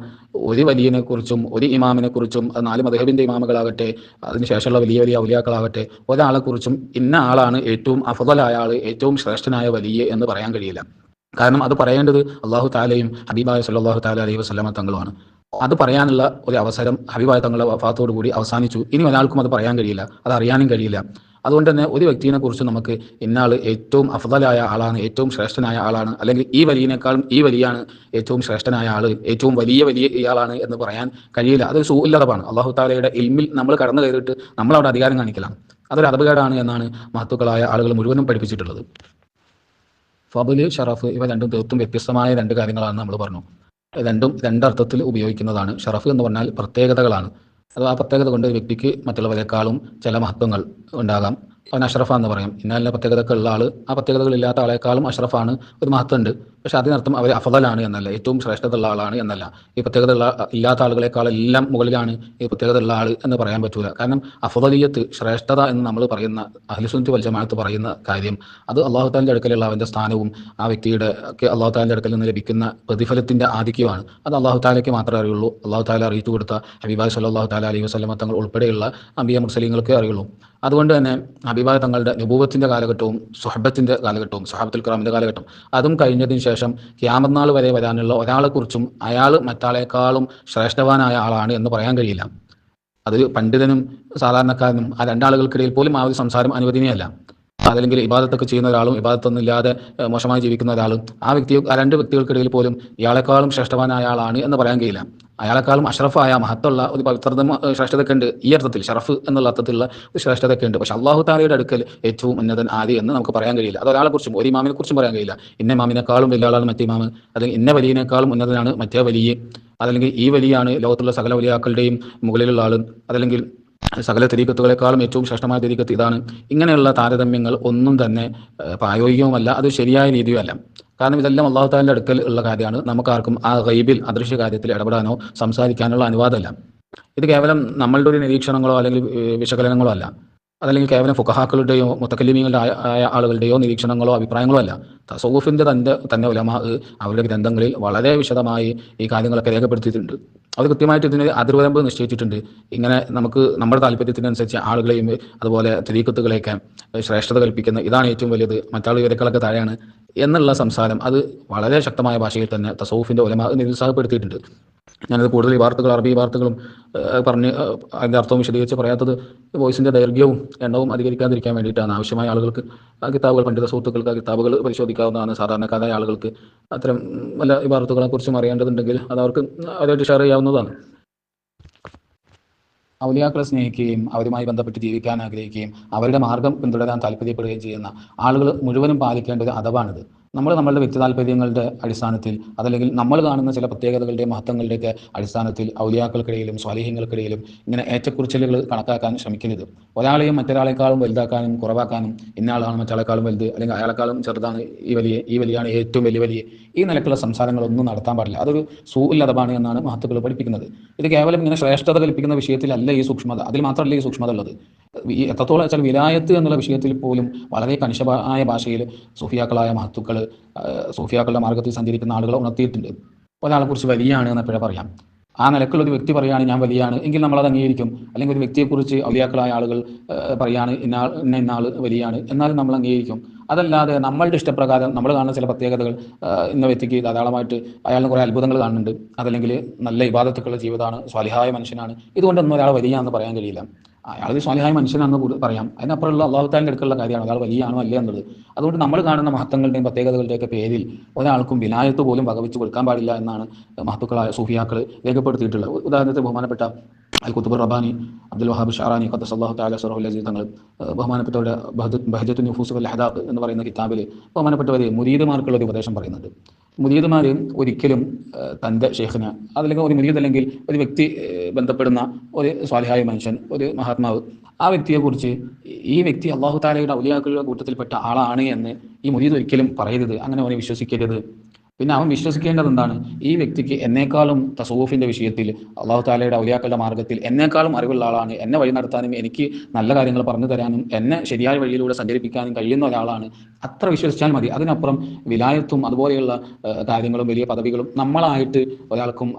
[SPEAKER 1] ഒരു വലിയനെ കുറിച്ചും ഒരു ഇമാമിനെ കുറിച്ചും, അത് 4 മദ്ഹബിന്റെ ഇമാമുകളാകട്ടെ അതിനുശേഷമുള്ള വലിയ വലിയ ഔലിയാക്കളാകട്ടെ, ഒരാളെക്കുറിച്ചും ഇന്ന ആളാണ് ഏറ്റവും അഫ്ളലായ ആൾ, ഏറ്റവും ശ്രേഷ്ഠനായ വലിയ എന്ന് പറയാൻ കഴിയില്ല. കാരണം അത് പറയേണ്ടത് അള്ളാഹു താലയും ഹബീബായ സല്ലല്ലാഹു തആല അലൈഹി വസല്ലമ തങ്ങളുമാണ്. അത് പറയാനുള്ള ഒരു അവസരം ഹബീബായ തങ്ങളുടെ വഫാത്തോടു കൂടി അവസാനിച്ചു. ഇനി ഒരാൾക്കും അത് പറയാൻ കഴിയില്ല, അത് അറിയാനും കഴിയില്ല. അതുകൊണ്ട് തന്നെ ഒരു വ്യക്തിയെ കുറിച്ച് നമുക്ക് ഇന്നാൾ ഏറ്റവും അഫ്ളലായ ആളാണ്, ഏറ്റവും ശ്രേഷ്ഠനായ ആളാണ്, അല്ലെങ്കിൽ ഈ വലിയനേക്കാളും ഈ വലിയാണ് ഏറ്റവും ശ്രേഷ്ഠനായ ആൾ, ഏറ്റവും വലിയ ഇയാളാണ് എന്ന് പറയാൻ കഴിയില്ല. അതൊരു സൂല്ലറബാണ്. അള്ളാഹു താലയുടെ ഇൽമിൽ നമ്മൾ കടന്നു കയറിയിട്ട് നമ്മളവിടെ അധികാരം കാണിക്കലാണ്. അതൊരു അപകടമാണ് എന്നാണ് മഹത്തുക്കളായ ആളുകൾ മുഴുവനും പഠിപ്പിച്ചിട്ടുള്ളത്. ഫബല്, ഷറഫ് ഇവ രണ്ടും തീർത്തും വ്യത്യസ്തമായ 2 കാര്യങ്ങളാണ് നമ്മൾ പറഞ്ഞു. രണ്ടും രണ്ടർത്ഥത്തിൽ ഉപയോഗിക്കുന്നതാണ്. ഷറഫ് എന്ന് പറഞ്ഞാൽ പ്രത്യേകതകളാണ്. അത് ആ പ്രത്യേകത കൊണ്ട് വ്യക്തിക്ക് മറ്റുള്ളവരെക്കാളും ചില മഹത്വങ്ങൾ ഉണ്ടാകാം. അവൻ അഷ്റഫ എന്ന് പറയും. ഇന്നാലിൻ്റെ പ്രത്യേകതകളുള്ള ആൾ ആ പ്രത്യേകതകളില്ലാത്ത ആളെക്കാളും അഷ്റഫാണ്, ഒരു മഹത്വമുണ്ട്. പക്ഷെ അതിനർത്ഥം അവർ അഫ്ളലാണ് എന്നല്ല, ഏറ്റവും ശ്രേഷ്ഠതയുള്ള ആളാണ് എന്നല്ല. ഈ പ്രത്യേകത ഇല്ലാത്ത ആളുകളെക്കാളെല്ലാം മുകളിലാണ് ഈ പ്രത്യേകത ഉള്ള ആൾ എന്ന് പറയാൻ പറ്റൂല. കാരണം അഫ്ളലിയത്ത്, ശ്രേഷ്ഠത എന്ന് നമ്മൾ പറയുന്ന അഹ്ലുസുന്നത്തി വൽ ജമാഅത്ത് പറയുന്ന കാര്യം, അത് അള്ളാഹു താലിൻ്റെ അടുക്കലുള്ള അവൻ്റെ സ്ഥാനവും ആ വ്യക്തിയുടെ ഒക്കെ അള്ളാഹു താലിൻ്റെ അടുക്കൽ നിന്ന് ലഭിക്കുന്ന പ്രതിഫലത്തിൻ്റെ ആധിക്യമാണ്. അത് അള്ളാഹു താലയ്ക്ക് മാത്രമേ അറിയുള്ളൂ. അള്ളാഹു താല അറിയിച്ചു കൊടുത്ത ഹബീബായ സല്ലല്ലാഹു തആല അലൈഹി വസല്ലമ തങ്ങൾ ഉൾപ്പെടെയുള്ള അംബിയ മുർസലീങ്ങൾക്ക് അറിയുള്ളൂ. അതുകൊണ്ട് തന്നെ ഹബീബായ തങ്ങളുടെ നുബൂവത്തിൻ്റെ കാലഘട്ടവും സുഹബത്തിൻ്റെ കാലഘട്ടവും സ്വഹാബത്തുൽ കിറാമിൻ്റെ കാലഘട്ടം അതും കഴിഞ്ഞതിന് ശേഷം ഖിയാമത്ത് നാൾ വരെ വരാനുള്ള ഒരാളെക്കുറിച്ചും അയാൾ മറ്റാളെക്കാളും ശ്രേഷ്ഠവാനായ ആളാണ് എന്ന് പറയാൻ കഴിയില്ല. അത് പണ്ഡിതനും സാധാരണക്കാരനും ആ 2 ആളുകൾക്കിടയിൽ പോലും ആ ഒരു സംസാരം അനുവദനീയമല്ല. അതല്ലെങ്കിൽ ഇബാദത്തൊക്കെ ചെയ്യുന്ന ഒരാളും ഇബാദത്തൊന്നും ഇല്ലാതെ മോശമായി ജീവിക്കുന്ന ഒരാളും ആ 2 വ്യക്തികൾക്കിടയിൽ പോലും ഇയാളെക്കാളും ശ്രേഷ്ഠവാനായ ആളാണ് എന്ന് പറയാൻ കഴിയില്ല. അയാളെക്കാളും അഷ്റഫായ മഹത്തുള്ള ഒരു പവിത്രത ശ്രേഷ്ഠതയൊക്കെ ഉണ്ട്. ഈ അർത്ഥത്തിൽ ഷറഫ് എന്നുള്ള അർത്ഥത്തിലുള്ള ഒരു ശ്രേഷ്ഠതയൊക്കെ ഉണ്ട്. പക്ഷെ അള്ളാഹു താലയുടെ അടുക്കൽ ഏറ്റവും ഉന്നതൻ ആദി എന്ന് നമുക്ക് പറയാൻ കഴിയില്ല. അത് ഒരാളെക്കുറിച്ചും ഒരു ഇമാമിനെ കുറിച്ചും പറയാൻ കഴിയില്ല. ഇന്ന ഇമാമിനേക്കാളും വലിയ ആളാണ് മറ്റേ ഇമാമ്, അല്ലെങ്കിൽ ഇന്ന വലിയനേക്കാളും ഉന്നതനാണ് മറ്റേ വലിയ, അതല്ലെങ്കിൽ ഈ വലിയാണ് ലോകത്തുള്ള സകല വലിയാക്കളുടെയും മുകളിലുള്ള ആൾ, അതല്ലെങ്കിൽ സകല തരീക്കത്തുകളെക്കാളും ഏറ്റവും ശ്രേഷ്ഠമായ തരീക്കത്ത് ഇതാണ്. ഇങ്ങനെയുള്ള താരതമ്യങ്ങൾ ഒന്നും തന്നെ പ്രായോഗികവുമല്ല, അത് ശരിയായ രീതിയുമല്ല. കാരണം ഇതെല്ലാം അള്ളാഹു താലിൻ്റെ അടുക്കൽ ഉള്ള കാര്യമാണ്. നമുക്കാർക്കും ആ ഗൈബിൽ അദൃശ്യ കാര്യത്തിൽ ഇടപെടാനോ സംസാരിക്കാനുള്ള അനുവാദമല്ല. ഇത് കേവലം നമ്മളുടെ ഒരു നിരീക്ഷണങ്ങളോ അല്ലെങ്കിൽ വിശകലനങ്ങളോ അല്ല. അതല്ലെങ്കിൽ കേവലം ഫുഖഹാക്കളുടെയോ മുത്തക്കല്ലിമീങ്ങളുടെ ആയ ആളുകളുടെയോ നിരീക്ഷണങ്ങളോ അഭിപ്രായങ്ങളോ അല്ല. തസവുഫിൻ്റെ തന്നെ ഉലമാ അവരുടെ ഗ്രന്ഥങ്ങളിൽ വളരെ വിശദമായി ഈ കാര്യങ്ങളൊക്കെ രേഖപ്പെടുത്തിയിട്ടുണ്ട്. അത് കൃത്യമായിട്ട് ഇതിന് അതിർവരമ്പ് നിശ്ചയിച്ചിട്ടുണ്ട്. ഇങ്ങനെ നമുക്ക് നമ്മുടെ താല്പര്യത്തിനനുസരിച്ച് ആളുകളെയും അതുപോലെ ത്വരീഖത്തുകളെയൊക്കെ ശ്രേഷ്ഠത കൽപ്പിക്കുന്ന ഇതാണ് ഏറ്റവും വലുത്, മറ്റാൾ ഇവരെക്കാളൊക്കെ താഴെയാണ് എന്നുള്ള സംസാരം അത് വളരെ ശക്തമായ ഭാഷയിൽ തന്നെ തസവുഫിൻ്റെ ഉലമാ നിരുത്സാഹപ്പെടുത്തിയിട്ടുണ്ട്. ഞാനത് കൂടുതൽ ഈ വാർത്തകൾ അറബി വാർത്തകളും പറഞ്ഞ് അതിൻ്റെ അർത്ഥവും വിശദീകരിച്ച് പറയാത്തത് വോയിസിൻ്റെ ദൈർഘ്യവും എണ്ണവും അധികരിക്കാതിരിക്കാൻ വേണ്ടിയിട്ടാണ്. ആവശ്യമായ ആളുകൾക്ക് ആ കിതാബുകൾ, പണ്ഡിത സുഹൃത്തുക്കൾക്ക് ആ കിതാബുകൾ പരിശോധിക്കാവുന്നതാണ്. സാധാരണക്കാരായ ആളുകൾക്ക് അത്തരം വല്ല ഈ വാർത്തകളെക്കുറിച്ചും അറിയേണ്ടതുണ്ടെങ്കിൽ അത് അവർക്ക് അവരായിട്ട് ഷെയർ ചെയ്യാവുന്നതാണ്. ഔലിയാക്കളെ സ്നേഹിക്കുകയും അവരുമായി ബന്ധപ്പെട്ട് ജീവിക്കാൻ ആഗ്രഹിക്കുകയും അവരുടെ മാർഗം പിന്തുടരാൻ താല്പര്യപ്പെടുകയും ചെയ്യുന്ന ആളുകൾ മുഴുവനും പാലിക്കേണ്ട ഒരു അദബാണിത്. നമ്മളുടെ വ്യക്തി താല്പര്യങ്ങളുടെ അടിസ്ഥാനത്തിൽ അതല്ലെങ്കിൽ നമ്മൾ കാണുന്ന ചില പ്രത്യേകതകളുടെയും മഹത്വങ്ങളുടെയൊക്കെ അടിസ്ഥാനത്തിൽ ഔലിയാക്കൾക്കിടയിലും സ്വാലിഹ്യങ്ങൾക്കിടയിലും ഇങ്ങനെ ഏറ്റക്കുറിച്ചിലുകൾ കണക്കാക്കാൻ ശ്രമിക്കരുത്. ഒരാളെയും മറ്റൊരാളെക്കാളും വലുതാക്കാനും കുറവാക്കാനും ഇന്നയാളാണ് മറ്റാളെക്കാളും വലുത് അല്ലെങ്കിൽ അയാളെക്കാളും ചെറുതാണ് ഈ വലിയാണ് ഏറ്റവും വലിയ ഈ നിലക്കുള്ള സംസാരങ്ങളൊന്നും നടത്താൻ പാടില്ല. അതൊരു സൂഉൽ അദബാണ് എന്നാണ് മഹത്തുക്കൾ പഠിപ്പിക്കുന്നത്. ഇത് കേവലം ഇങ്ങനെ ശ്രേഷ്ഠത കൽപ്പിക്കുന്ന വിഷയത്തിലല്ല ഈ സൂക്ഷ്മത, അതിൽ മാത്രമല്ല ഈ സൂക്ഷ്മത ഉള്ളത്. എത്രത്തോളം വെച്ചാൽ വിലായത്ത് എന്നുള്ള വിഷയത്തിൽ പോലും വളരെ കണിശമായ ഭാഷയിൽ സൂഫിയാക്കളായ മഹത്തുക്കൾ സൂഫിയാക്കളുടെ മാർഗത്തിൽ സഞ്ചരിക്കുന്ന ആളുകളെ ഉണർത്തിയിട്ടുണ്ട്. ഒരാളെക്കുറിച്ച് വലിയാണ് എന്ന് എപ്പോഴും പറയാം. ആ നിലക്കുള്ള ഒരു വ്യക്തി പറയുകയാണ് ഞാൻ വലിയാണ് എങ്കിൽ നമ്മളത് അംഗീകരിക്കും. അല്ലെങ്കിൽ ഒരു വ്യക്തിയെക്കുറിച്ച് ഔലിയാക്കളായ ആളുകൾ പറയുകയാണ് ഇന്ന ആൾ വലിയാണ് എന്നാലും നമ്മൾ അംഗീകരിക്കും. അതല്ലാതെ നമ്മളുടെ ഇഷ്ടപ്രകാരം നമ്മൾ കാണുന്ന ചില പ്രത്യേകതകൾ ഇന്ന വ്യക്തിക്ക് ധാരാളമായിട്ട് അയാളിന് കുറേ അത്ഭുതങ്ങൾ കാണുന്നുണ്ട്, അതല്ലെങ്കിൽ നല്ല ഇബാദത്തുള്ള ജീവിതമാണ്, സ്വാലിഹായ മനുഷ്യനാണ്, ഇതുകൊണ്ടൊന്നും ഒരാൾ വലിയാണെന്ന് പറയാൻ കഴിയില്ല. അയാൾ സ്വാലിഹായ മനുഷ്യനാണെന്ന് പറയാം. അതിനപ്പുറമുള്ള അള്ളാഹു താലിൻ്റെ അടുക്കുള്ള കാര്യമാണ് അയാൾ വലിയാണോ അല്ലേ എന്നുള്ളത്. അതുകൊണ്ട് നമ്മൾ കാണുന്ന മഹത്വങ്ങളുടെയും പ്രത്യേകതകളുടെയൊക്കെ പേരിൽ ഒരാൾക്കും വിലായത്ത് പോലും വകവെച്ച് കൊടുക്കാൻ പാടില്ല എന്നാണ് മഹത്തുക്കളായ സൂഫിയാക്കൾ രേഖപ്പെടുത്തിയിട്ടുള്ളത്. ഉദാഹരണത്തിന് ബഹുമാനപ്പെട്ട അൽ ഖുതുബ് റബ്ബാനി അബ്ദുൽ വഹാബ് ഷഅറാനി ഖദ്ദസല്ലാഹു തആല സിറഹുൽ അസീസ് തങ്ങൾ ബഹുമാനപ്പെട്ടവരുടെ ബഹജത്തുൻ നുഫൂസ് വൽ അഹ്ദാഖ് എന്ന് പറയുന്ന കിതാബിൽ ബഹുമാനപ്പെട്ടവർ മുരീദുമാർക്കുള്ള ഒരു ഉപദേശം പറയുന്നുണ്ട്. മുരീദുമാർ ഒരിക്കലും തൻ്റെ ഷെയ്ഖിന് അതല്ലെങ്കിൽ ഒരു മുരീദ് അല്ലെങ്കിൽ ഒരു വ്യക്തി ബന്ധപ്പെടുന്ന ഒരു സ്വാലിഹായ മനുഷ്യൻ, ഒരു മഹാത്മാവ്, ആ വ്യക്തിയെക്കുറിച്ച് ഈ വ്യക്തി അള്ളാഹു താലയുടെ ഔലിയാക്കളുടെ കൂട്ടത്തിൽപ്പെട്ട ആളാണ് എന്ന് ഈ മുരീദ് ഒരിക്കലും പറയരുത്, അങ്ങനെ അവനെ വിശ്വസിക്കരുത്. പിന്നെ അവൻ വിശ്വസിക്കേണ്ടത് എന്താണ്? ഈ വ്യക്തിക്ക് എന്നേക്കാളും തസവൂഫിൻ്റെ വിഷയത്തിൽ അള്ളാഹു താലയുടെ ഔലിയാക്കളുടെ മാർഗത്തിൽ എന്നേക്കാളും അറിവുള്ള ആളാണ്, എന്നെ വഴി നടത്താനും എനിക്ക് നല്ല കാര്യങ്ങൾ പറഞ്ഞു തരാനും എന്നെ ശരിയായ വഴിയിലൂടെ സഞ്ചരിപ്പിക്കാനും കഴിയുന്ന ഒരാളാണ്. അത്ര വിശ്വസിച്ചാൽ മതി. അതിനപ്പുറം വിലായത്തും അതുപോലെയുള്ള കാര്യങ്ങളും വലിയ പദവികളും നമ്മളായിട്ട് ഒരാൾക്കും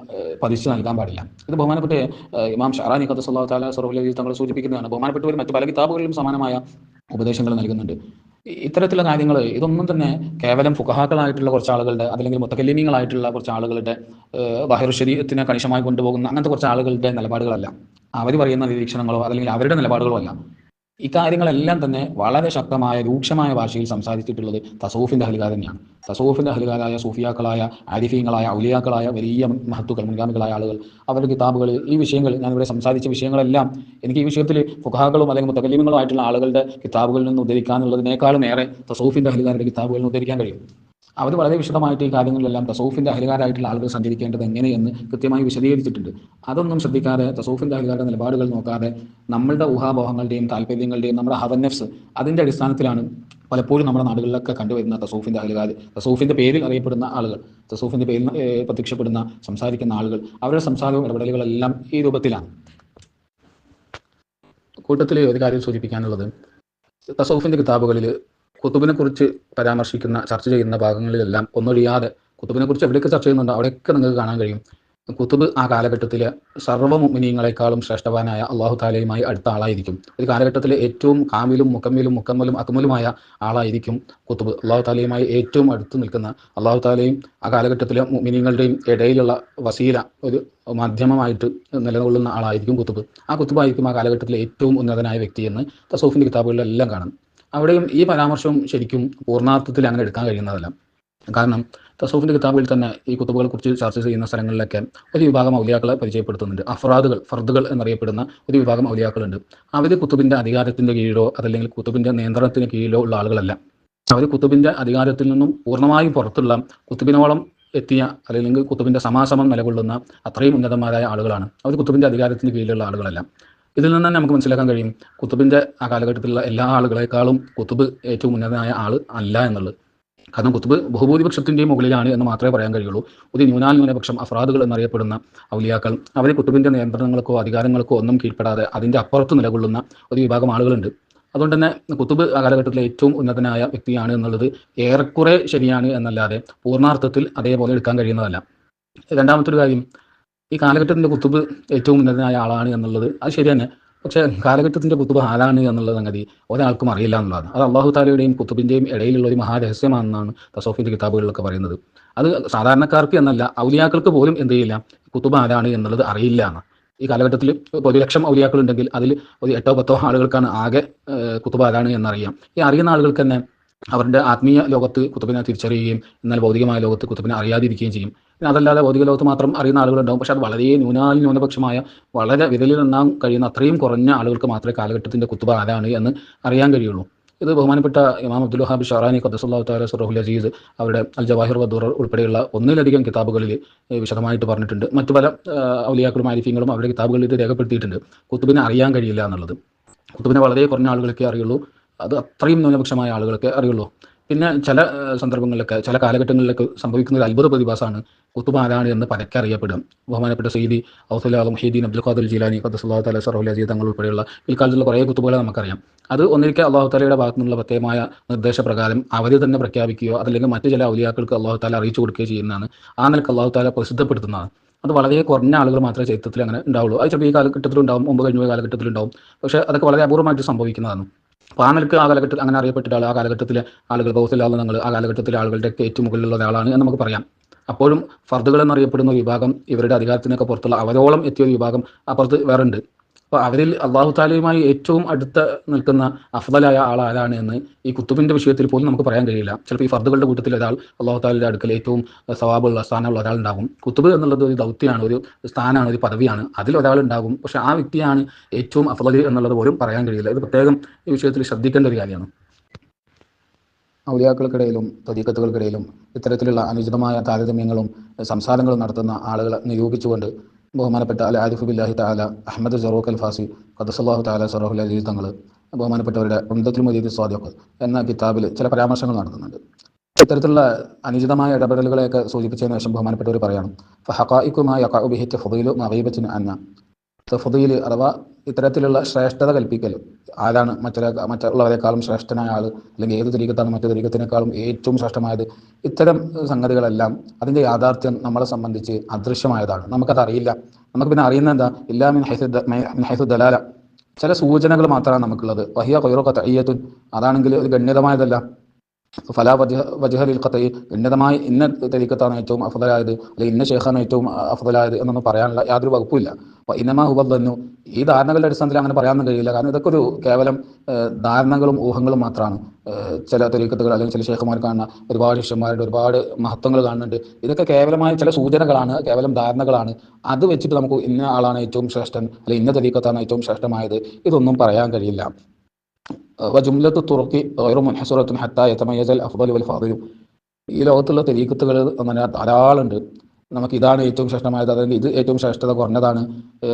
[SPEAKER 1] പതിച്ചു നൽകാൻ പാടില്ല. ഇത് ബഹുമാനപ്പെട്ട ഇമാം ഷഅറാനി ഖദ്ദസല്ലാഹു തആല സിറഹുൽ അസീസ് തങ്ങൾ സൂചിപ്പിക്കുന്നതാണ്. ബഹുമാനപ്പെട്ടവർ മറ്റു പല കിതാബുകളിലും സമാനമായ ഉപദേശങ്ങൾ നൽകുന്നുണ്ട്. ഇത്തരത്തിലുള്ള കാര്യങ്ങൾ ഇതൊന്നും തന്നെ കേവലം ഫുഖഹാക്കളായിട്ടുള്ള കുറച്ച് ആളുകളുടെ അതല്ലെങ്കിൽ മുത്തക്കല്ലിമീങ്ങളായിട്ടുള്ള കുറച്ച് ആളുകളുടെ ബാഹിർ ശരീഅത്തിനെ കണിശമായി കൊണ്ടുപോകുന്ന അങ്ങനത്തെ കുറച്ച് ആളുകളുടെ നിലപാടുകളല്ല. അവർ പറയുന്ന നിരീക്ഷണങ്ങളോ അല്ലെങ്കിൽ അവരുടെ നിലപാടുകളോ അല്ല. ഇക്കാര്യങ്ങളെല്ലാം തന്നെ വളരെ ശക്തമായ രൂക്ഷമായ ഭാഷയിൽ സംസാരിച്ചിട്ടുള്ളത് തസവൂഫിൻ്റെ അഹ്ലുകാർ തന്നെയാണ്. തസവൂഫിൻ്റെ അഹ്ലുകാരായ സൂഫിയാക്കളായ ആരിഫീങ്ങളായ ഔലിയാക്കളായ വലിയ മഹത്തുക്കൾ, മുൻഗാമികളായ ആളുകൾ അവരുടെ കിതാബുകൾ ഈ വിഷയങ്ങൾ ഞാനിവിടെ സംസാരിച്ച വിഷയങ്ങളെല്ലാം എനിക്ക് ഈ വിഷയത്തിൽ ഫുഖഹാക്കളും അല്ലെങ്കിൽ മുത്തകല്ലിമീങ്ങളും ആയിട്ടുള്ള ആളുകളുടെ കിതാബുകളിൽ നിന്ന് ഉദ്ധരിക്കാനുള്ളതിനേക്കാളും ഏറെ തസവൂഫിൻ്റെ അഹ്ലുകാരുടെ കിതാബുകളിൽ നിന്ന് ഉദ്ധരിക്കാൻ കഴിയും. അവർ വളരെ വിശദമായിട്ട് ഈ കാര്യങ്ങളിലെല്ലാം തസവൂഫിൻ്റെ അഹ്ലുകാരായിട്ടുള്ള ആളുകൾ സഞ്ചരിക്കേണ്ടത് എങ്ങനെയെന്ന് കൃത്യമായി വിശദീകരിച്ചിട്ടുണ്ട്. അതൊന്നും ശ്രദ്ധിക്കാതെ തസവൂഫിൻ്റെ അഹ്ലുകാരുടെ നിലപാടുകൾ നോക്കാതെ നമ്മളുടെ ഊഹാപോഹങ്ങളുടെയും താല്പര്യങ്ങളുടെയും നമ്മുടെ ഹവന്നഫ്സ് അതിൻ്റെ അടിസ്ഥാനത്തിലാണ് പലപ്പോഴും നമ്മുടെ നാടുകളിലൊക്കെ കണ്ടുവരുന്ന തസവൂഫിൻ്റെ അഹ്ലുകാർ, തസവൂഫിൻ്റെ പേരിൽ അറിയപ്പെടുന്ന ആളുകൾ, തസവൂഫിൻ്റെ പേരിൽ പ്രത്യക്ഷപ്പെടുന്ന സംസാരിക്കുന്ന ആളുകൾ, അവരുടെ സംസാരവും ഇടപെടലുകളെല്ലാം ഈ രൂപത്തിലാണ്. കൂട്ടത്തിൽ ഒരു കാര്യം സൂചിപ്പിക്കാനുള്ളത്, തസവൂഫിൻ്റെ കിതാബുകളിൽ കുത്തുബിനെ കുറിച്ച് പരാമർശിക്കുന്ന ചർച്ച ചെയ്യുന്ന ഭാഗങ്ങളിലെല്ലാം ഒന്നൊഴിയാതെ കുത്തുബിനെ കുറിച്ച് എവിടെയൊക്കെ ചർച്ച ചെയ്യുന്നുണ്ടോ അവിടെയൊക്കെ നിങ്ങൾക്ക് കാണാൻ കഴിയും കുത്തുബ് ആ കാലഘട്ടത്തിലെ സർവ്വ മുഅ്മിനീങ്ങളെക്കാളും ശ്രേഷ്ഠവാനായ അള്ളാഹു താലയുമായി അടുത്ത ആളായിരിക്കും. ഒരു കാലഘട്ടത്തിലെ ഏറ്റവും കാമിലും മുക്കമ്മലും അക്മലുമായ ആളായിരിക്കും കുത്തുബ്. അള്ളാഹു താലയുമായി ഏറ്റവും അടുത്ത് നിൽക്കുന്ന, അള്ളാഹു താലയും ആ കാലഘട്ടത്തിലെ മുഅ്മിനീങ്ങളുടെയും ഇടയിലുള്ള വസീല, ഒരു മാധ്യമമായിട്ട് നിലകൊള്ളുന്ന ആളായിരിക്കും കുത്തുബ്. ആ കുത്തുബായിരിക്കും ആ കാലഘട്ടത്തിലെ ഏറ്റവും ഉന്നതനായ വ്യക്തിയെന്ന് തസവൂഫിൻ്റെ കിതാബുകളിലെല്ലാം കാണും. അവിടെയും ഈ പരാമർശം ശരിക്കും പൂർണ്ണാർത്ഥത്തിൽ അങ്ങനെ എടുക്കാൻ കഴിയുന്നതല്ല. കാരണം തസവൂഫിൻ്റെ കിതാബുകളിൽ തന്നെ ഈ കുത്തുബുകളെ കുറിച്ച് ചർച്ച ചെയ്യുന്ന സ്ഥലങ്ങളിലൊക്കെ ഒരു വിഭാഗം ഔലിയാക്കളെ പരിചയപ്പെടുത്തുന്നുണ്ട്. ഫർദുകൾ എന്നറിയപ്പെടുന്ന ഒരു വിഭാഗം ഔലിയാക്കളുണ്ട്. അവർ കുത്തുബിൻ്റെ അധികാരത്തിൻ്റെ കീഴിലോ അതല്ലെങ്കിൽ കുത്തുബിൻ്റെ നിയന്ത്രണത്തിന് കീഴിലോ ഉള്ള ആളുകളല്ല. അവർ കുത്തുബിൻ്റെ അധികാരത്തിൽ നിന്നും പൂർണ്ണമായും പുറത്തുള്ള, കുത്തുബിനോളം എത്തിയ അല്ലെങ്കിൽ കുത്തുബിൻ്റെ സമാസമം നിലകൊള്ളുന്ന അത്രയും ഉന്നതന്മാരായ ആളുകളാണ്. അവർ കുത്തുബിൻ്റെ അധികാരത്തിന് കീഴിലുള്ള ആളുകളല്ല. ഇതിൽ നിന്ന് തന്നെ നമുക്ക് മനസ്സിലാക്കാൻ കഴിയും കുത്തുബിൻ്റെ ആ കാലഘട്ടത്തിലുള്ള എല്ലാ ആളുകളെക്കാളും കുത്തുബ് ഏറ്റവും ഉന്നതനായ ആൾ അല്ല എന്നുള്ളത്. കാരണം കുത്തുബ് ബഹുഭൂരിപക്ഷത്തിൻ്റെയും മുകളിലാണ് എന്ന് മാത്രമേ പറയാൻ കഴിയുള്ളൂ. ഒരു ന്യൂനാൽന്യൂനപക്ഷം അഫ്രാദുകൾ എന്നറിയപ്പെടുന്ന ഔലിയാക്കൾ അവർ കുത്തുബിൻ്റെ നിയന്ത്രണങ്ങൾക്കോ അധികാരങ്ങൾക്കോ ഒന്നും കീഴ്പ്പെടാതെ അതിൻ്റെ അപ്പുറത്ത് നിലകൊള്ളുന്ന ഒരു വിഭാഗം ആളുകളുണ്ട്. അതുകൊണ്ട് തന്നെ കുത്തുബ് ആ കാലഘട്ടത്തിലെ ഏറ്റവും ഉന്നതനായ വ്യക്തിയാണ് എന്നുള്ളത് ഏറെക്കുറെ ശരിയാണ് എന്നല്ലാതെ പൂർണ്ണാർത്ഥത്തിൽ അതേപോലെ എടുക്കാൻ കഴിയുന്നതല്ല. രണ്ടാമത്തെ ഒരു കാര്യം, ഈ കാലഘട്ടത്തിൻ്റെ കുത്തുബ് ഏറ്റവും ഉന്നതനായ ആളാണ് എന്നുള്ളത് അത് ശരി തന്നെ. പക്ഷേ കാലഘട്ടത്തിൻ്റെ കുത്തുബ് ആരാണ് എന്നുള്ള സംഗതി ഒരാൾക്കും അറിയില്ല എന്നുള്ളതാണ്. അത് അള്ളാഹു താലയുടെയും കുത്തുബിൻ്റെയും ഇടയിലുള്ള ഒരു മഹാരഹസ്യമാണെന്നാണ് തസൗഫിൻ്റെ കിതാബുകളിലൊക്കെ പറയുന്നത്. അത് സാധാരണക്കാർക്ക് എന്നല്ല, ഔലിയാക്കൾക്ക് പോലും എന്ത് ചെയ്യില്ല, കുത്തുബ് ആരാണ് എന്നുള്ളത് അറിയില്ല എന്ന്. ഈ കാലഘട്ടത്തിൽ ഇപ്പോൾ 1,00,000 ഔലിയാക്കളുണ്ടെങ്കിൽ അതിൽ ഒരു 8-10 ആളുകൾക്കാണ് ആകെ കുത്തുബ് ആരാണ് എന്നറിയാം. ഈ അറിയുന്ന ആളുകൾക്ക് തന്നെ അവരുടെ ആത്മീയ ലോകത്ത് കുത്തുബിനെ തിരിച്ചറിയുകയും എന്നാൽ ഭൗതികമായ ലോകത്ത് കുത്തുബിനെ അറിയാതിരിക്കുകയും ചെയ്യും. പിന്നെ അതല്ലാതെ ഭൗതിക ലോകത്ത് മാത്രം അറിയുന്ന ആളുകളുണ്ടാവും. പക്ഷേ അത് വളരെ ന്യൂനപക്ഷമായ, വളരെ വിരലിലെണ്ണാൻ കഴിയുന്ന അത്രയും കുറഞ്ഞ ആളുകൾക്ക് മാത്രമേ കാലഘട്ടത്തിൻ്റെ കുത്തുബ ആരാണ് എന്ന് അറിയാൻ കഴിയുള്ളൂ. ഇത് ബഹുമാനപ്പെട്ട ഇമാം അബ്ദുൽ വഹാബ് ഷറാനി ഖദ്ദസല്ലാഹു തആല സിർറഹുൽ അസീസ് അവരുടെ അൽ ജവാഹിർ വദ്ദുറർ ഉൾപ്പെടെയുള്ള ഒന്നിലധികം കിതാബുകളിൽ വിശദമായിട്ട് പറഞ്ഞിട്ടുണ്ട്. മറ്റു പല ഔലിയാക്കളും ആരിഫീങ്ങളും അവരുടെ കിതാബുകളിൽ ഇത് രേഖപ്പെടുത്തിയിട്ടുണ്ട്. കുത്തുബിനെ അറിയാൻ കഴിയില്ല എന്നുള്ളത്. കുത്തുബിനെ വളരെ കുറഞ്ഞ ആളുകൾക്കേ അറിയുള്ളൂ. അത് അത്രയും ന്യൂനപക്ഷമായ ആളുകൾക്ക് അറിയുള്ളൂ. പിന്നെ ചില സന്ദർഭങ്ങളിലൊക്കെ ചില കാലഘട്ടങ്ങളിലൊക്കെ സംഭവിക്കുന്ന ഒരു അത്ഭുത പ്രതിഭാസമാണ് കുത്തുബ് ആരാണ് എന്ന് പരക്കെ അറിയപ്പെടും. ബഹുമാനപ്പെട്ട സയ്യിദി ഔസുൽ ആലം മുഹീദ്ദീൻ അബ്ദുൽ ഖാദിർ ജീലാനി ഖദ്ദസല്ലാഹു തആല സിർറഹുൽ അസീസ് തങ്ങൾ ഉൾപ്പെടെയുള്ള പിൽക്കാലത്തുള്ള കുറേ കുത്തുബുകളെ നമുക്കറിയാം. അത് ഒന്നിരിക്കെ അള്ളാഹു താലയുടെ ഭാഗത്തു നിന്നുള്ള പ്രത്യേകമായ നിർദ്ദേശപ്രകാരം അവർ തന്നെ പ്രഖ്യാപിക്കുകയോ അതല്ലെങ്കിൽ മറ്റു ചില ഔലിയാക്കൾക്ക് അള്ളാഹു താല അറിയിച്ചു കൊടുക്കുകയോ ചെയ്യുന്നതാണ്. ആ നിലക്ക് അള്ളാഹു താല പ്രസിദ്ധപ്പെടുത്തുന്നതാണ്. അത് വളരെ കുറഞ്ഞ ആളുകൾ മാത്രമേ ചരിത്രത്തിൽ അങ്ങനെ ഉണ്ടാവുള്ളൂ. അത് ചിലപ്പോൾ ഈ കാലഘട്ടത്തിലുണ്ടാവും, മുമ്പ് കഴിഞ്ഞ കാലഘട്ടത്തിലുണ്ടാവും. പക്ഷേ അതൊക്കെ വളരെ അപൂർവമായിട്ട് സംഭവിക്കുന്നതാണ്. അപ്പോൾ ആ നിലക്ക് ആ കാലഘട്ടത്തിൽ അങ്ങനെ അറിയപ്പെട്ടിട്ട് ആ കാലഘട്ടത്തിലെ ആളുകൾ ഗൗസുല്ലാഹ് തങ്ങൾ ആ കാലഘട്ടത്തിലെ ആളുകളുടെ ഏറ്റവും മുകളിലുള്ള ഒരാളാണ് എന്ന് നമുക്ക് പറയാം. അപ്പോഴും ഫർദുകൾ എന്നറിയപ്പെടുന്ന ഒരു വിഭാഗം, ഇവരുടെ അധികാരത്തിനൊക്കെ പുറത്തുള്ള അവരോളം എത്തിയ ഒരു വിഭാഗം അപ്പുറത്ത് വേറെ ഉണ്ട്. അപ്പോൾ അവരിൽ അള്ളാഹു താലയുമായി ഏറ്റവും അടുത്ത് നിൽക്കുന്ന അഫ്ദലായ ആൾ ആരാണ് എന്ന് ഈ കുത്തുബിൻ്റെ വിഷയത്തിൽ പോലും നമുക്ക് പറയാൻ കഴിയില്ല. ചിലപ്പോൾ ഈ ഫർദുകളുടെ കൂട്ടത്തിൽ ഒരാൾ അള്ളാഹു താലയുടെ അടുക്കൽ ഏറ്റവും സവാബുള്ള സ്ഥാനമുള്ള ഒരാളുണ്ടാകും. കുത്തുബ് എന്നുള്ളത് ഒരു ദൗത്യമാണ്, ഒരു സ്ഥാനമാണ്, ഒരു പദവിയാണ്. അതിലൊരാളുണ്ടാകും. പക്ഷേ ആ വ്യക്തിയാണ് ഏറ്റവും അഫ്ദൽ എന്നുള്ളത് പോലും പറയാൻ കഴിയില്ല. ഇത് പ്രത്യേകം ഈ വിഷയത്തിൽ ശ്രദ്ധിക്കേണ്ട ഒരു കാര്യമാണ്. ഔലിയാക്കൾക്കിടയിലും ത്വരീഖത്തുകൾക്കിടയിലും ഇത്തരത്തിലുള്ള അനുചിതമായ താരതമ്യങ്ങളും സംസാരങ്ങളും നടത്തുന്ന ആളുകളെ നിരൂപിച്ചുകൊണ്ട് ബഹുമാനപ്പെട്ട അൽ ആരിഫ് ബില്ലാഹി തആല അഹമ്മദ് സറൂഖ് അൽ ഫാസി ഖദ്ദസല്ലാഹു തആല സിർറഹുൽ അസീസ് തങ്ങൾ ബഹുമാനപ്പെട്ടവരുടെ ഉംദത്തുൽ മുരീദ് സ്വാദിഖ് എന്ന കിതാബിൽ ചില പരാമർശങ്ങൾ നടത്തുന്നുണ്ട്. ഇത്തരത്തിലുള്ള അനുചിതമായ ഇടപെടലുകളെയൊക്കെ സൂചിപ്പിച്ചതിന് ശേഷം ബഹുമാനപ്പെട്ടവർ പറയണം, ഫഹഖായിഖു മാ യഖഉ ബിഹി തഫ്ദീലു മഗീബത്തിൻ അന്ന. തഫ്ദീൽ അഥവാ ഇത്തരത്തിലുള്ള ശ്രേഷ്ഠത കൽപ്പിക്കൽ, ആരാണ് മറ്റുള്ളവരെക്കാളും ശ്രേഷ്ഠനായ ആൾ, അല്ലെങ്കിൽ ഏത് തരീഖത്താണ് മറ്റു തരീഖത്തിനേക്കാളും ഏറ്റവും ശ്രേഷ്ഠമായത്, ഇത്തരം സംഗതികളെല്ലാം അതിൻ്റെ യാഥാർത്ഥ്യം നമ്മളെ സംബന്ധിച്ച് അദൃശ്യമായതാണ്. നമുക്കത് അറിയില്ല. നമുക്ക് പിന്നെ അറിയുന്ന എന്താ, ഇല്ലാ മിൻ ഹൈസു ദലാല, ചില സൂചനകൾ മാത്രമാണ് നമുക്കുള്ളത്. വഹിയ ഖൈറു ഖത്ഇയ്യത്തുൻ, അതാണെങ്കിൽ ഒരു ഗണ്യതമായതല്ല. ഫലാ വജ്ഹലിൽ ഖത്ഇ, ഗണ്യതമായി ഇന്ന തരീഖത്താണ് ഏറ്റവും അഫ്ദലായത് അല്ലെങ്കിൽ ഇന്ന ഷെയ്ഖാണ് ഏറ്റവും അഫ്ദലായത് എന്നൊന്നും പറയാനുള്ള യാതൊരു വകുപ്പില്ല. ഇന്നമാ ഹുവ ദന്നു, ഈ ധാരണകളുടെ അടിസ്ഥാനത്തിൽ അങ്ങനെ പറയാനൊന്നും കഴിയില്ല. കാരണം ഇതൊക്കെ ഒരു കേവലം ധാരണകളും ഊഹങ്ങളും മാത്രമാണ്. ചില തരീഖത്തുകൾ അല്ലെങ്കിൽ ചില ഷെയ്ഖുമാർ കാണുന്ന ഒരുപാട് ശിഷ്യന്മാരുടെ ഒരുപാട് മഹത്വങ്ങൾ കാണുന്നുണ്ട്. ഇതൊക്കെ കേവലമായ ചില സൂചനകളാണ്, കേവലം ധാരണകളാണ്. അത് വെച്ചിട്ട് നമുക്ക് ഇന്ന ആളാണ് ഏറ്റവും ശ്രേഷ്ഠൻ അല്ലെങ്കിൽ ഇന്ന തരീഖത്താണ് ഏറ്റവും ശ്രേഷ്ഠമായത് ഇതൊന്നും പറയാൻ കഴിയില്ല. വജുംലത്തു തുർക്കി ഗൈറു മുൻഹസറത്തുൻ ഹത്താ യതമയ്യസൽ അഫ്ദലു വൽ ഫാദിലു, ഈ ലോകത്തുള്ള തരീഖത്തുകൾ അങ്ങനെ ധാരാളമുണ്ട്. നമുക്ക് ഇതാണ് ഏറ്റവും ശ്രേഷ്ഠമായത്, അല്ലെങ്കിൽ ഇത് ഏറ്റവും ശ്രേഷ്ഠത കുറഞ്ഞതാണ്,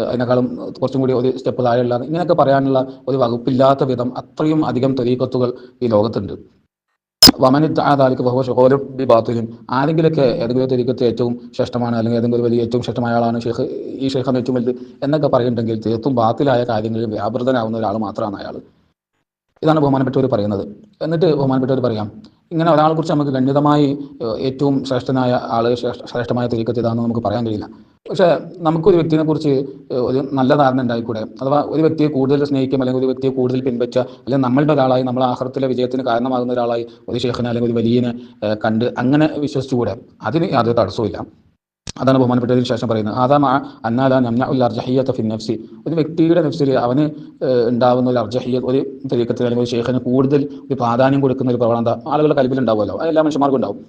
[SPEAKER 1] അതിനേക്കാളും കുറച്ചും കൂടി ഒരു സ്റ്റെപ്പ് താഴെയുള്ള, ഇങ്ങനെയൊക്കെ പറയാനുള്ള ഒരു വകുപ്പില്ലാത്ത വിധം അത്രയും അധികം തരീഖത്തുകൾ ഈ ലോകത്തുണ്ട്. വമനിദ്ദഅദാലിക ഫഹുവ ശുഗൂലുൻ ബിബാതിലിൻ, ആരെങ്കിലൊക്കെ ഏതെങ്കിലും തരീഖത്ത് ഏറ്റവും ശ്രേഷ്ഠമാണ് അല്ലെങ്കിൽ ഏതെങ്കിലും വലിയ ഏറ്റവും ശ്രേഷ്ഠമായ ആളാണ് ഷെയ്ഖ്, ഈ ഷെയ്ഖാണ് ഏറ്റവും വലുത് എന്നൊക്കെ പറയുന്നുണ്ടെങ്കിൽ തീർത്തും ബാത്തിലായ കാര്യങ്ങളിൽ വ്യാപൃതനാവുന്ന ഒരാൾ മാത്രമാണ് അയാൾ. ഇതാണ് ബഹുമാനപ്പെട്ടവർ പറയുന്നത്. എന്നിട്ട് ബഹുമാനപ്പെട്ടവർ പറയാം, ഇങ്ങനെ ഒരാളെ കുറിച്ച് നമുക്ക് ഗണ്യതമായി ഏറ്റവും ശ്രേഷ്ഠനായ ആൾ, ശ്രേഷ്ഠമായ തരീഖത്ത് ഇതാണെന്ന് നമുക്ക് പറയാൻ കഴിയില്ല. പക്ഷേ നമുക്കൊരു വ്യക്തിയെ കുറിച്ച് ഒരു നല്ല ധാരണ ഉണ്ടായിക്കൂടെ? അഥവാ ഒരു വ്യക്തിയെ കൂടുതൽ സ്നേഹിക്കും അല്ലെങ്കിൽ ഒരു വ്യക്തിയെ കൂടുതൽ പിൻപറ്റുക, അല്ലെങ്കിൽ നമ്മളുടെ ഒരാളായി, നമ്മളെ ആഖിറത്തിലെ വിജയത്തിന് കാരണമാകുന്ന ഒരാളായി ഒരു ഷെയ്ഖിനെ അല്ലെങ്കിൽ ഒരു വലിയനെ കണ്ട് അങ്ങനെ വിശ്വസിച്ചുകൂടെ? അതിന് യാതൊരു തടസ്സവും. അതാണ് ബഹുമാനപ്പെട്ടതിന് ശേഷം പറയുന്നത്, ആദാമ അന്നാല നംനഉൽ അർജഹിയ്യത ഫി നഫ്സി, ഒരു വ്യക്തിയുടെ നഫ്സിൽ അവന് ഉണ്ടാവുന്ന ഒരു അർജഹിയ്യത്ത്, ഒരു തരീഖത്തിന് അല്ലെങ്കിൽ ഒരു ഷെയ്ഖിന് കൂടുതൽ ഒരു പ്രാധാന്യം കൊടുക്കുന്ന ഒരു പ്രവണത ആളുകളുടെ കൽബിൽ ഉണ്ടാവുമല്ലോ, അത് എല്ലാ മനുഷ്യന്മാർക്കും ഉണ്ടാവും.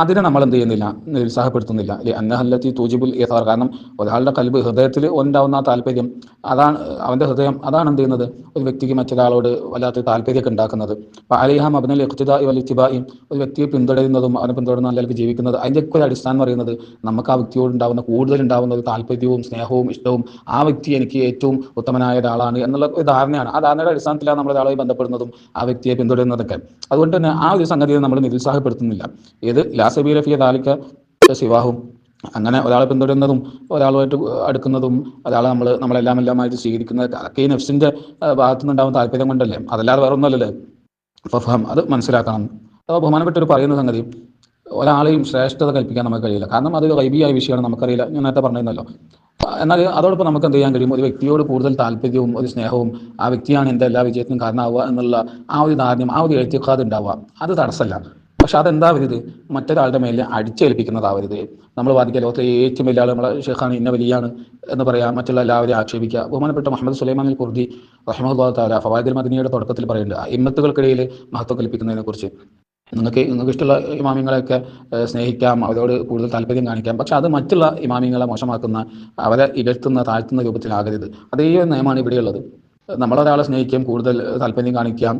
[SPEAKER 1] അതിനെ നമ്മൾ എന്ത് ചെയ്യുന്നില്ല, നിരുത്സാഹപ്പെടുത്തുന്നില്ല. അന്നഹല്ലത്തി തൂജിബുൽ ഇസാർ, കാരണം ഒരാളുടെ കൽബ്, ഹൃദയത്തിൽ ഉണ്ടാവുന്ന ആ താല്പര്യം, അതാണ് അവൻ്റെ ഹൃദയം, അതാണ് എന്ത് ചെയ്യുന്നത് ഒരു വ്യക്തിക്ക് മറ്റൊരാളോട് വല്ലാത്ത താല്പര്യമൊക്കെ ഉണ്ടാക്കുന്നത്. അപ്പോൾ അലൈഹ മബ്നൽ ഇഖ്തിദാഇ വൽ ഇത്തിബാഇ, ഒരു വ്യക്തിയെ പിന്തുടരുന്നതും അവനെ പിന്തുടർന്ന് നല്ലവർക്ക് ജീവിക്കുന്നത്, അതിൻ്റെയൊക്കെ ഒരു അടിസ്ഥാനം പറയുന്നത് നമുക്ക് ആ വ്യക്തിയോട് ഉണ്ടാകുന്ന കൂടുതലുണ്ടാകുന്ന ഒരു താല്പര്യവും സ്നേഹവും ഇഷ്ടവും ആ വ്യക്തി എനിക്ക് ഏറ്റവും ഉത്തമനായ ഒരാളാണ് എന്നുള്ള ഒരു ധാരണയാണ്. ആ ധാരണയുടെ അടിസ്ഥാനത്തിലാണ് നമ്മൾ ഒരാളെ ബന്ധപ്പെടുന്നതും ആ വ്യക്തിയെ പിന്തുടരുന്നതൊക്കെ. അതുകൊണ്ട് തന്നെ ആ ഒരു സംഗതിയെ നമ്മൾ നിരുത്സാഹപ്പെടുത്തുന്നില്ല. ഏത് ലാസബീല ഫിയ ദാലിക സിവാഹും, അങ്ങനെ ഒരാളെ പിന്തുടരുന്നതും ഒരാളുമായിട്ട് അടുക്കുന്നതും ഒരാളെ നമ്മളെല്ലാമായിട്ട് സ്വീകരിക്കുന്നത് അതൊക്കെ ഈ നെഫ്സിൻ്റെ ഭാഗത്തു നിന്നുണ്ടാകുന്ന താല്പര്യം കൊണ്ടല്ലേ, അതല്ലാതെ വേറെ ഒന്നുമല്ലല്ലേ. ഫഫഹം, അത് മനസ്സിലാക്കണം. അപ്പോൾ ബഹുമാനപ്പെട്ടവർ പറയുന്ന സംഗതി, ഒരാളെയും ശ്രേഷ്ഠത കൽപ്പിക്കാൻ നമുക്ക് കഴിയില്ല. കാരണം അതൊരു ഗൈബിയായ വിഷയമാണ്, നമുക്കറിയില്ല. ഞാൻ നേരത്തെ പറഞ്ഞിരുന്നല്ലോ. എന്നാൽ അതോടൊപ്പം നമുക്ക് എന്ത് ചെയ്യാൻ കഴിയും? ഒരു വ്യക്തിയോട് കൂടുതൽ താല്പര്യവും ഒരു സ്നേഹവും ആ വ്യക്തിയാണ് എൻ്റെ എല്ലാ വിജയത്തിനും കാരണമാവുക എന്നുള്ള ആ ഒരു ധാരണയും ആ ഒരു എഴുത്തിക്കാതെ ഉണ്ടാവുക, അത് തടസ്സമല്ല. പക്ഷെ അതെന്താവരുത്, മറ്റൊരാളുടെ മേലെ അടിച്ചേൽപ്പിക്കുന്നതാവരുത്. നമ്മൾ വാദിക്കുക ലോകത്തിലെ ഏറ്റവും വലിയ ആൾ നമ്മളെ ഷെയ്ഖാണ്, ഇന്ന വലിയാണ് എന്ന് പറയാം, മറ്റുള്ള എല്ലാവരെയും ആക്ഷേപിക്കുക. ബഹുമാനപ്പെട്ട മുഹമ്മദ് സുലൈമാൻ അൽ ഖുർദി റഹിമഹുല്ലാഹു തആല ഫവായിദുൽ മദനിയുടെ തുടക്കത്തിൽ പറയുന്നുണ്ട് ഇമ്മത്തുകൾക്കിടയിൽ മഹത്വം കൽപ്പിക്കുന്നതിനെ കുറിച്ച്. നിങ്ങൾക്ക് ഇഷ്ടമുള്ള ഇമാമിങ്ങളെയൊക്കെ സ്നേഹിക്കാം, അവരോട് കൂടുതൽ താല്പര്യം കാണിക്കാം, പക്ഷെ അത് മറ്റുള്ള ഇമാമിങ്ങളെ മോശമാക്കുന്ന, അവരെ ഇകഴ്ത്തുന്ന താഴ്ത്തുന്ന രൂപത്തിലാകരുത്. അതേ നിയമമാണ് ഇവിടെയുള്ളത്. നമ്മളൊരാളെ സ്നേഹിക്കാം, കൂടുതൽ താല്പര്യം കാണിക്കാം.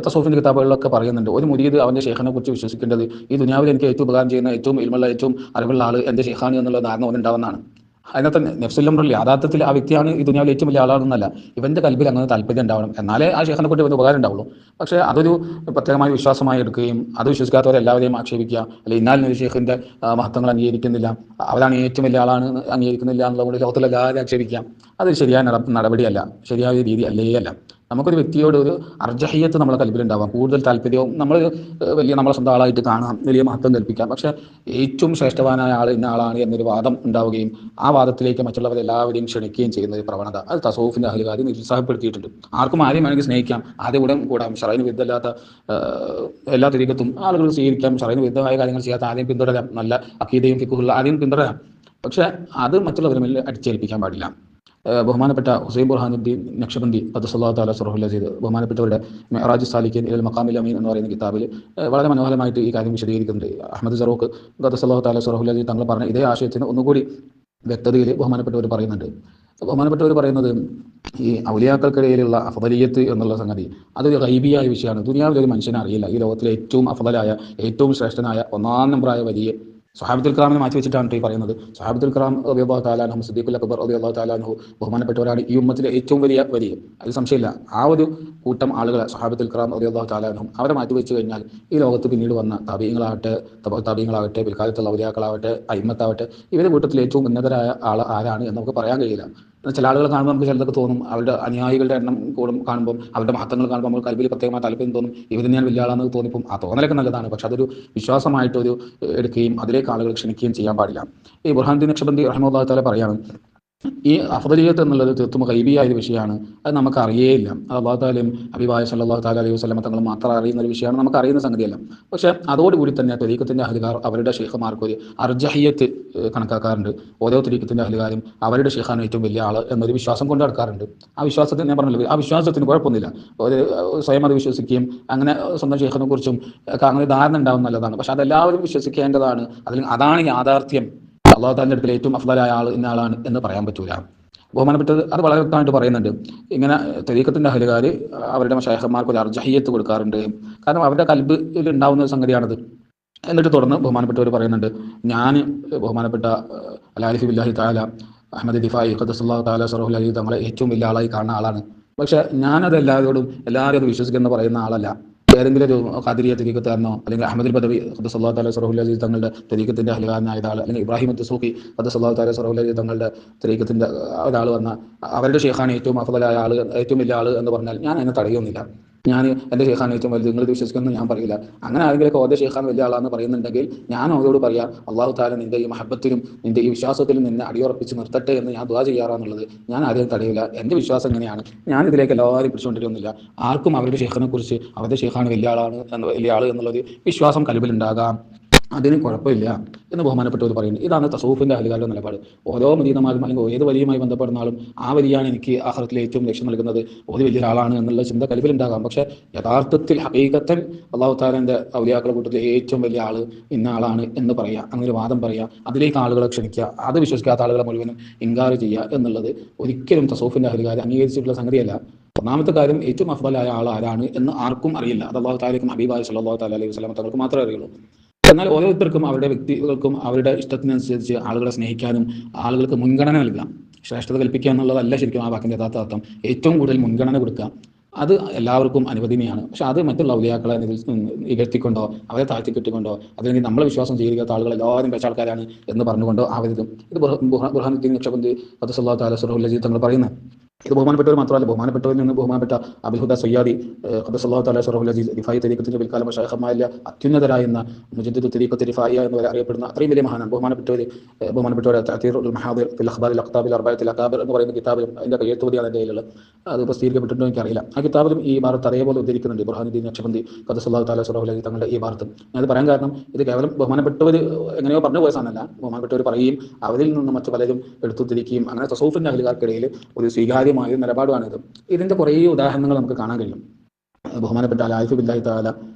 [SPEAKER 1] തസൂഫിൻ്റെ കിതാബുകളിലൊക്കെ പറയുന്നുണ്ട്, ഒരു മുരീദ് അവൻ്റെ ഷെയ്ഖിനെ കുറിച്ച് വിശ്വസിക്കേണ്ടത് ഈ ദുനിയാവിൽ എനിക്ക് ഏറ്റവും ഉപകാരം ചെയ്യുന്ന, ഏറ്റവും ഇൽമുള്ള, ഏറ്റവും അറിവുള്ള ആൾ എൻ്റെ ഷെയ്ഖാണ് എന്നുള്ള ധാരണ അവനുണ്ടാവുന്നതാണ്. അതിനകത്ത് നെഫ്സുല്ലംറിൽ യാഥാർത്ഥത്തിൽ ആ വ്യക്തിയാണ് ഈ ദുനിയാവിൽ ഏറ്റവും വലിയ ആളാണെന്നല്ല, ഇവൻ്റെ കൽബിൽ അങ്ങനെ താല്പര്യം ഉണ്ടാവണം, എന്നാലേ ആ ഷെയ്ഖിനെ കൊണ്ട് ഇവന് ഉപകാരം ഉണ്ടാവുള്ളൂ. പക്ഷേ അതൊരു പ്രത്യേകമായ വിശ്വാസമായി എടുക്കുകയും അത് വിശ്വസിക്കാത്തവരെല്ലാവരെയും ആക്ഷേപിക്കുക, അല്ലെങ്കിൽ ഇന്നാലും ഷെയ്ഖിൻ്റെ മഹത്വങ്ങൾ അംഗീകരിക്കുന്നില്ല, അവരാണ് ഏറ്റവും വലിയ ആളാണ് അംഗീകരിക്കുന്നില്ല എന്നുള്ളത് ലോകത്തിലെല്ലാവരും ആക്ഷേപിക്കാം, അത് ശരിയായ നടപടിയല്ല, ശരിയായ രീതി അല്ലേ അല്ല. നമുക്കൊരു വ്യക്തിയോട് ഒരു അർജഹിയത്ത് നമ്മളെ കൽബിലുണ്ടാവാം, കൂടുതൽ താല്പര്യവും നമ്മൾ നമ്മളെ സ്വന്തം ആളായിട്ട് കാണാം, വലിയ മഹത്വം കൽപ്പിക്കാം. പക്ഷേ ഏറ്റവും ശ്രേഷ്ഠവാനായ ആൾ ഇന്ന ആളാണ് എന്നൊരു വാദം ഉണ്ടാവുകയും ആ വാദത്തിലേക്ക് മറ്റുള്ളവരെല്ലാവരെയും ക്ഷണിക്കുകയും ചെയ്യുന്ന ഒരു പ്രവണത, അത് തസൂഫിൻ്റെ അഹ്ലുകാർ നിരുത്സാഹപ്പെടുത്തിയിട്ടുണ്ട്. ആർക്കും ആരെയും വേണമെങ്കിൽ സ്നേഹിക്കാം, ആദ്യം ഉടൻ കൂടാം, ശറഈന് വിരുദ്ധമല്ലാത്ത എല്ലാ തരീഖത്തും ആളുകൾ സ്വീകരിക്കാം, ശറഈന് വിരുദ്ധമായ കാര്യങ്ങൾ ചെയ്യാത്ത ആരെയും പിന്തുടരാം, നല്ല അഖീദയും ഫിഖ്ഹുള്ള ആരെയും പിന്തുടരാം. പക്ഷേ അത് മറ്റുള്ളവരുടെ മേൽ അടിച്ചേൽപ്പിക്കാൻ പാടില്ല. ബഹുമാനപ്പെട്ട ഹുസൈൻ ബുർഹാനുദ്ദീൻ നക്ഷബന്ദി ഖദ്ദസല്ലാഹു തആല സിറഹുൽ അസീദ് ബഹുമാനപ്പെട്ടവരുടെ മിഅ്റാജുസ് സാലിക്കീൻ ഇലൽ മഖാമിൽ അമീൻ എന്ന് പറയുന്ന കിതാബിൽ വളരെ മനോഹരമായിട്ട് ഈ കാര്യം വിശദീകരിക്കുന്നുണ്ട്. അഹ്മദ് സറൂഖ് ഖദ്ദസല്ലാഹു തആല സിറഹുൽ അസീദ് തങ്ങൾ പറഞ്ഞ ഇതേ ആശയത്തിന് ഒന്നുകൂടി വ്യക്തതയിൽ ബഹുമാനപ്പെട്ടവർ പറയുന്നുണ്ട്. ബഹുമാനപ്പെട്ടവർ പറയുന്നത്, ഈ ഔലിയാക്കൾക്കിടയിലുള്ള അഫ്ദലിയത്ത് എന്നുള്ള സംഗതി അതൊരു ഗൈബിയായ വിഷയമാണ്. ദുനിയാവിലൊരു മനുഷ്യനെ അറിയില്ല ഈ ലോകത്തിലെ ഏറ്റവും അഫ്ദലായ, ഏറ്റവും ശ്രേഷ്ഠനായ, ഒന്നാം നമ്പറായ വലിയ സ്വഹാബത്തുൽ കിറാമിനെ മാറ്റി വെച്ചിട്ടാണ് ഈ പറയുന്നത്. സ്വഹാബത്തുൽ കിറാം റളിയല്ലാഹു തആല അൻഹും സിദ്ദീഖുൽ അക്ബർ റളിയല്ലാഹു തആല അൻഹു ബഹുമാനപ്പെട്ടവരാണ് ഈ ഉമ്മത്തിലെ ഏറ്റവും വലിയ വലിയ, അത് സംശയമില്ല. ആ ഒരു കൂട്ടം ആളുകളെ സ്വഹാബത്തുൽ കിറാം റളിയല്ലാഹു തആല അൻഹും അവരെ മാറ്റി വെച്ച് കഴിഞ്ഞാൽ ഈ ലോകത്ത് പിന്നീട് വന്ന താബീങ്ങളാവട്ടെ പിൽക്കാലത്തുള്ള ഔലിയാക്കളാവട്ടെ അയിമ്മത്താവട്ടെ, ഇവരുടെ കൂട്ടത്തിൽ ഏറ്റവും ഉന്നതരായ ആൾ ആരാണ് എന്ന് നമുക്ക് പറയാൻ കഴിയില്ല. ചില ആളുകൾ കാണുമ്പോൾ നമുക്ക് ചിലതൊക്കെ തോന്നും, അവരുടെ അനുയായികളുടെ എണ്ണം കാണുമ്പോൾ, അവരുടെ മഹത്വങ്ങൾ കാണുമ്പോൾ നമ്മൾ കൽബിൽ പ്രത്യേകമായ താല്പര്യം തോന്നും, ഇവർ തന്നെയാണ് വലിയ ആളാണെന്ന് തോന്നിപ്പം. ആ തോന്നലൊക്കെ നല്ലതാണ്, പക്ഷെ അതൊരു വിശ്വാസമായിട്ടൊരു എടുക്കുകയും അതിലേക്ക് ആളുകൾ ക്ഷണിക്കുകയും ചെയ്യാൻ പാടില്ല. ഈ ബുർഹാനുദ്ദീൻ നക്ഷബന്ദി റഹിമഹുല്ലാഹു തആല പറയാണ്, ഈ അഫ്ദലിയത്ത് എന്നുള്ളത് തീർത്തും ഗൈബിയായ ഒരു വിഷയമാണ്, അത് നമുക്ക് അറിയേയില്ല. അത് അല്ലാഹു തആലയും ഹബീബായ സല്ലല്ലാഹു തആല അലൈഹി വസല്ലം തങ്ങൾ മാത്രം അറിയുന്ന ഒരു വിഷയമാണ്, നമുക്ക് അറിയുന്ന സംഗതിയല്ല. പക്ഷേ അതോടുകൂടി തന്നെ ത്വരീഖത്തിൻ്റെ അഹ്ലുകാർ അവരുടെ ഷെയ്ഖുമാർക്ക് ഒരു അർജഹിയത്ത് കണക്കാക്കാറുണ്ട്. ഓരോ ത്വരീഖത്തിൻ്റെ അഹ്ലുകാരും അവരുടെ ഷെയ്ഖാണ് ഏറ്റവും വലിയ ആൾ എന്നൊരു വിശ്വാസം കൊണ്ട് നടക്കാറുണ്ട്. ആ വിശ്വാസത്തിന് ഞാൻ പറഞ്ഞല്ലോ, ആ വിശ്വാസത്തിന് കുഴപ്പമൊന്നുമില്ല. ഒരു സ്വയം അത് വിശ്വസിക്കുകയും അങ്ങനെ സ്വന്തം ഷെയ്ഖിനെ കുറിച്ചും ഒക്കെ അങ്ങനെ ധാരണ ഉണ്ടാവും, നല്ലതാണ്. പക്ഷെ അതെല്ലാവരും വിശ്വസിക്കേണ്ടതാണ്, അതാണ് യാഥാർത്ഥ്യം. അള്ളാഹു തആലയുടെ അടുക്കൽ ഏറ്റവും അഫ്ളലായ ആൾ ഇന്ന ആളാണ് എന്ന് പറയാൻ പറ്റൂല. ബഹുമാനപ്പെട്ടത് അത് വളരെ വ്യക്തമായിട്ട് പറയുന്നുണ്ട്. ഇങ്ങനെ തരീഖത്തിൻ്റെ അഹ്ലുകാർ അവരുടെ മശായിഖന്മാർക്ക് ഒരു അർജഹിയത്ത് കൊടുക്കാറുണ്ട്, കാരണം അവരുടെ കൽബിൽ ഉണ്ടാവുന്ന ഒരു സംഗതിയാണത്. എന്നിട്ട് തുടർന്ന് ബഹുമാനപ്പെട്ടവർ പറയുന്നുണ്ട്, ഞാൻ ബഹുമാനപ്പെട്ട അൽ-ആരിഫ് ബില്ലാഹി തആല അഹ്മദ് ദിഫായി ഖദ്ദസല്ലാഹു തആല സിറഹുൽ അസീദ് തങ്ങളെ ഏറ്റവും വലിയ ആളായി കാണുന്ന ആളാണ്. പക്ഷെ ഞാനത് എല്ലാവരും അത് വിശ്വസിക്കുന്ന പറയുന്ന ആളല്ല. ഏതെങ്കിലും ഒരു ഖാദിരിയ തരീഖത്തുകാരനോ അല്ലെങ്കിൽ അഹമ്മദുൽ ബദവി ഖദ്ദസല്ലാഹു തആല സിറഹുൽ അസീദ് തങ്ങളുടെ തരീഖത്തിൻ്റെ അഹ്ലുകാരനായ ആൾ, അല്ലെങ്കിൽ ഇബ്രാഹിം അദ്ദസൂഖി ഖദ്ദസല്ലാഹു തആല സിറഹുൽ അസീദ് തങ്ങളുടെ തരീഖത്തിൻ്റെ ഒരാൾ വന്ന അവരുടെ ഷെയ്ഖാണ് ഏറ്റവും അഫ്ളലായ ആൾ, ഏറ്റവും വലിയ ആൾ എന്ന് പറഞ്ഞാൽ ഞാൻ അതിനെ തടയുന്നില്ല. ഞാൻ എൻ്റെ ഷെയ്ഖാൻ ഏറ്റവും വലുത്, നിങ്ങൾ വിശ്വസിക്കുന്നത് ഞാൻ പറയില്ല. അങ്ങനെ ആരെങ്കിലൊക്കെ ഓരോ ഷെയ്ഖാൻ വലിയ ആളാന്ന് പറയുന്നുണ്ടെങ്കിൽ ഞാൻ അവരോട് പറയാം, അള്ളാഹു തആല നിൻ്റെ ഈ മഹബത്തിലും നിൻ്റെ ഈ വിശ്വാസത്തിലും നിന്നെ അടിയുറപ്പിച്ച് നിർത്തട്ടെ എന്ന് ഞാൻ ദുആ ചെയ്യാറാന്നുള്ളത്. ഞാൻ ആരെയും തടയില്ല. എൻ്റെ വിശ്വാസം എങ്ങനെയാണ്, ഞാൻ ഇതിലേക്ക് എല്ലാവരും പിടിച്ചുകൊണ്ടിരുന്നില്ല. ആർക്കും അവരുടെ ഷെയ്ഖിനെ കുറിച്ച് അവരുടെ ഷെയ്ഖാണ് വലിയ ആൾ എന്നുള്ളൊരു വിശ്വാസം കൽബിലുണ്ടാകാം. അതിന് കുഴപ്പമില്ല എന്ന് ബഹുമാനപ്പെട്ടവർ പറയുന്നത്. ഇതാണ് തസൂഫിൻ്റെ അഹ്ലുകാരുടെ നിലപാട്. ഓരോ മദീനമാലും അല്ലെങ്കിൽ ഏത് വലിയുമായി ബന്ധപ്പെടുന്ന ആളും ആ വലിയാണ് എനിക്ക് ആഖിറത്തിൽ ഏറ്റവും ലക്ഷ്യം നൽകുന്നത്, ഒരു വലിയൊരാളാണ് എന്നുള്ള ചിന്ത കൽബിലുണ്ടാകാം. പക്ഷേ യഥാർത്ഥത്തിൽ ഹഖീഖത്തൻ അല്ലാഹു തആലയുടെ ഔലിയാക്കളുടെ കൂട്ടത്തിൽ ഏറ്റവും വലിയ ആൾ ഇന്ന ആളാണ് എന്ന് പറയുക, അങ്ങനെ ഒരു വാദം പറയുക, അതിലേക്ക് ആളുകളെ ക്ഷണിക്കുക, അത് വിശ്വസിക്കാത്ത ആളുകളെ മുഴുവനും ഇൻകാർ ചെയ്യുക എന്നുള്ളത് ഒരിക്കലും തസൂഫിൻ്റെ അഹ്ലുകാർ അംഗീകരിച്ചിട്ടുള്ള സംഗതിയല്ല. ഒന്നാമത്തെ കാര്യം, ഏറ്റവും അഫ്ദലായ ആൾ ആരാണ് എന്ന് ആർക്കും അറിയില്ല. അത് അല്ലാഹു തആലയ്ക്കും ഹബീബായ സ്വല്ലല്ലാഹു തആല അലൈഹി വസല്ലം തങ്ങൾക്ക് മാത്രമേ അറിയുള്ളൂ. എന്നാൽ ഓരോരുത്തർക്കും അവരുടെ വ്യക്തികൾക്കും അവരുടെ ഇഷ്ടത്തിനനുസരിച്ച് ആളുകളെ സ്നേഹിക്കാനും ആളുകൾക്ക് മുൻഗണന നൽകാം. ശ്രേഷ്ഠത കൽപ്പിക്കുക എന്നുള്ളതല്ല ശരിക്കും ആ വാക്കിൻ്റെ യഥാർത്ഥ അർത്ഥം. ഏറ്റവും കൂടുതൽ മുൻഗണന കൊടുക്കുക, അത് എല്ലാവർക്കും അനുവദനീയമാണ്. പക്ഷെ അത് മറ്റുള്ള ഔലിയാക്കളെ ഇകഴ്ത്തിക്കൊണ്ടോ അവരെ താഴ്ത്തിക്കെട്ടിക്കൊണ്ടോ അല്ലെങ്കിൽ നമ്മളെ വിശ്വാസം ചെയ്തിരിക്കാത്ത ആളുകൾ എല്ലാവരും പെച്ച ആൾക്കാരാണ് എന്ന് പറഞ്ഞുകൊണ്ടോ ആവരുതും. ഇത് ബുർഹാനുദ്ദീൻ നഖ്ശബന്ദി ഖദ്ദസല്ലാഹു തആല സിർറഹുൽ അസീസ് തങ്ങൾ പറയുന്നത്. ഇത് ബഹുമാനപ്പെട്ടവർ മാത്രമല്ല, ബഹുമാനപ്പെട്ടവരിൽ നിന്ന് ബഹുമാനപ്പെട്ട അബുൽ ഹുദ സയ്യാദി ഖദ്ദസല്ലാഹു തആല സിർറഹുൽ അസീസ് റിഫായി തരീഖത്തിന്റെ പിൽക്കാല മശായിഖമാരിലെ അത്യുന്നതരായിരുന്ന മുജദ്ദിദു തരീഖത്ത് റിഫായിയ എന്ന് അറിയപ്പെടുന്ന അത്രയും വലിയ മഹാനാണ് ബഹുമാനപ്പെട്ടവർ തഅതീറുൽ മഹാദിർ ഫിൽ അഖ്ബാരിൽ അഖ്താബിൽ അർബഅത്തിൽ അകാബിർ എന്ന് പറയുന്ന കിതാബിലും അതിൻ്റെ കയ്യെഴുത്തുപടിയാണ് എൻ്റെ കയ്യിലുള്ളത്. അത് പ്രസിദ്ധീകരിക്കപ്പെട്ടിട്ടുണ്ടോ എനിക്കറിയില്ല. ആ കിതാബിലും ഈ ഭാരത്ത് അതേപോലെ ഉദ്ധരിക്കുന്നുണ്ട് ബുർഹാനുദ്ദീൻ നഖ്ശബന്ദി ഖദ്ദസല്ലാഹു തആല സിർറഹുൽ അസീസ് തങ്ങളുടെ ഈ ഭാരത്ത്. ഞാനത് പറയാൻ കാരണം, ഇത് കേവലം ബഹുമാനപ്പെട്ടവർ എങ്ങനെയോ പറഞ്ഞു പോയ സാധനമല്ല. ബഹുമാനപ്പെട്ടവർ പറയുകയും അവരിൽ നിന്ന് മറ്റു പലരും എടുത്തുദ്ധരിക്കുകയും അങ്ങനെ തസൗഫിൻ്റെ അഹ്ലുകാർക്കിടയിൽ ഒരു സ്വീകാര്യമായ നിലപാടുമാണിത്. ഇതിൻ്റെ കുറേ ഉദാഹരണങ്ങൾ നമുക്ക് കാണാൻ കഴിയും. ബഹുമാനപ്പെട്ട ആരിഫ് ബില്ലാഹി തആല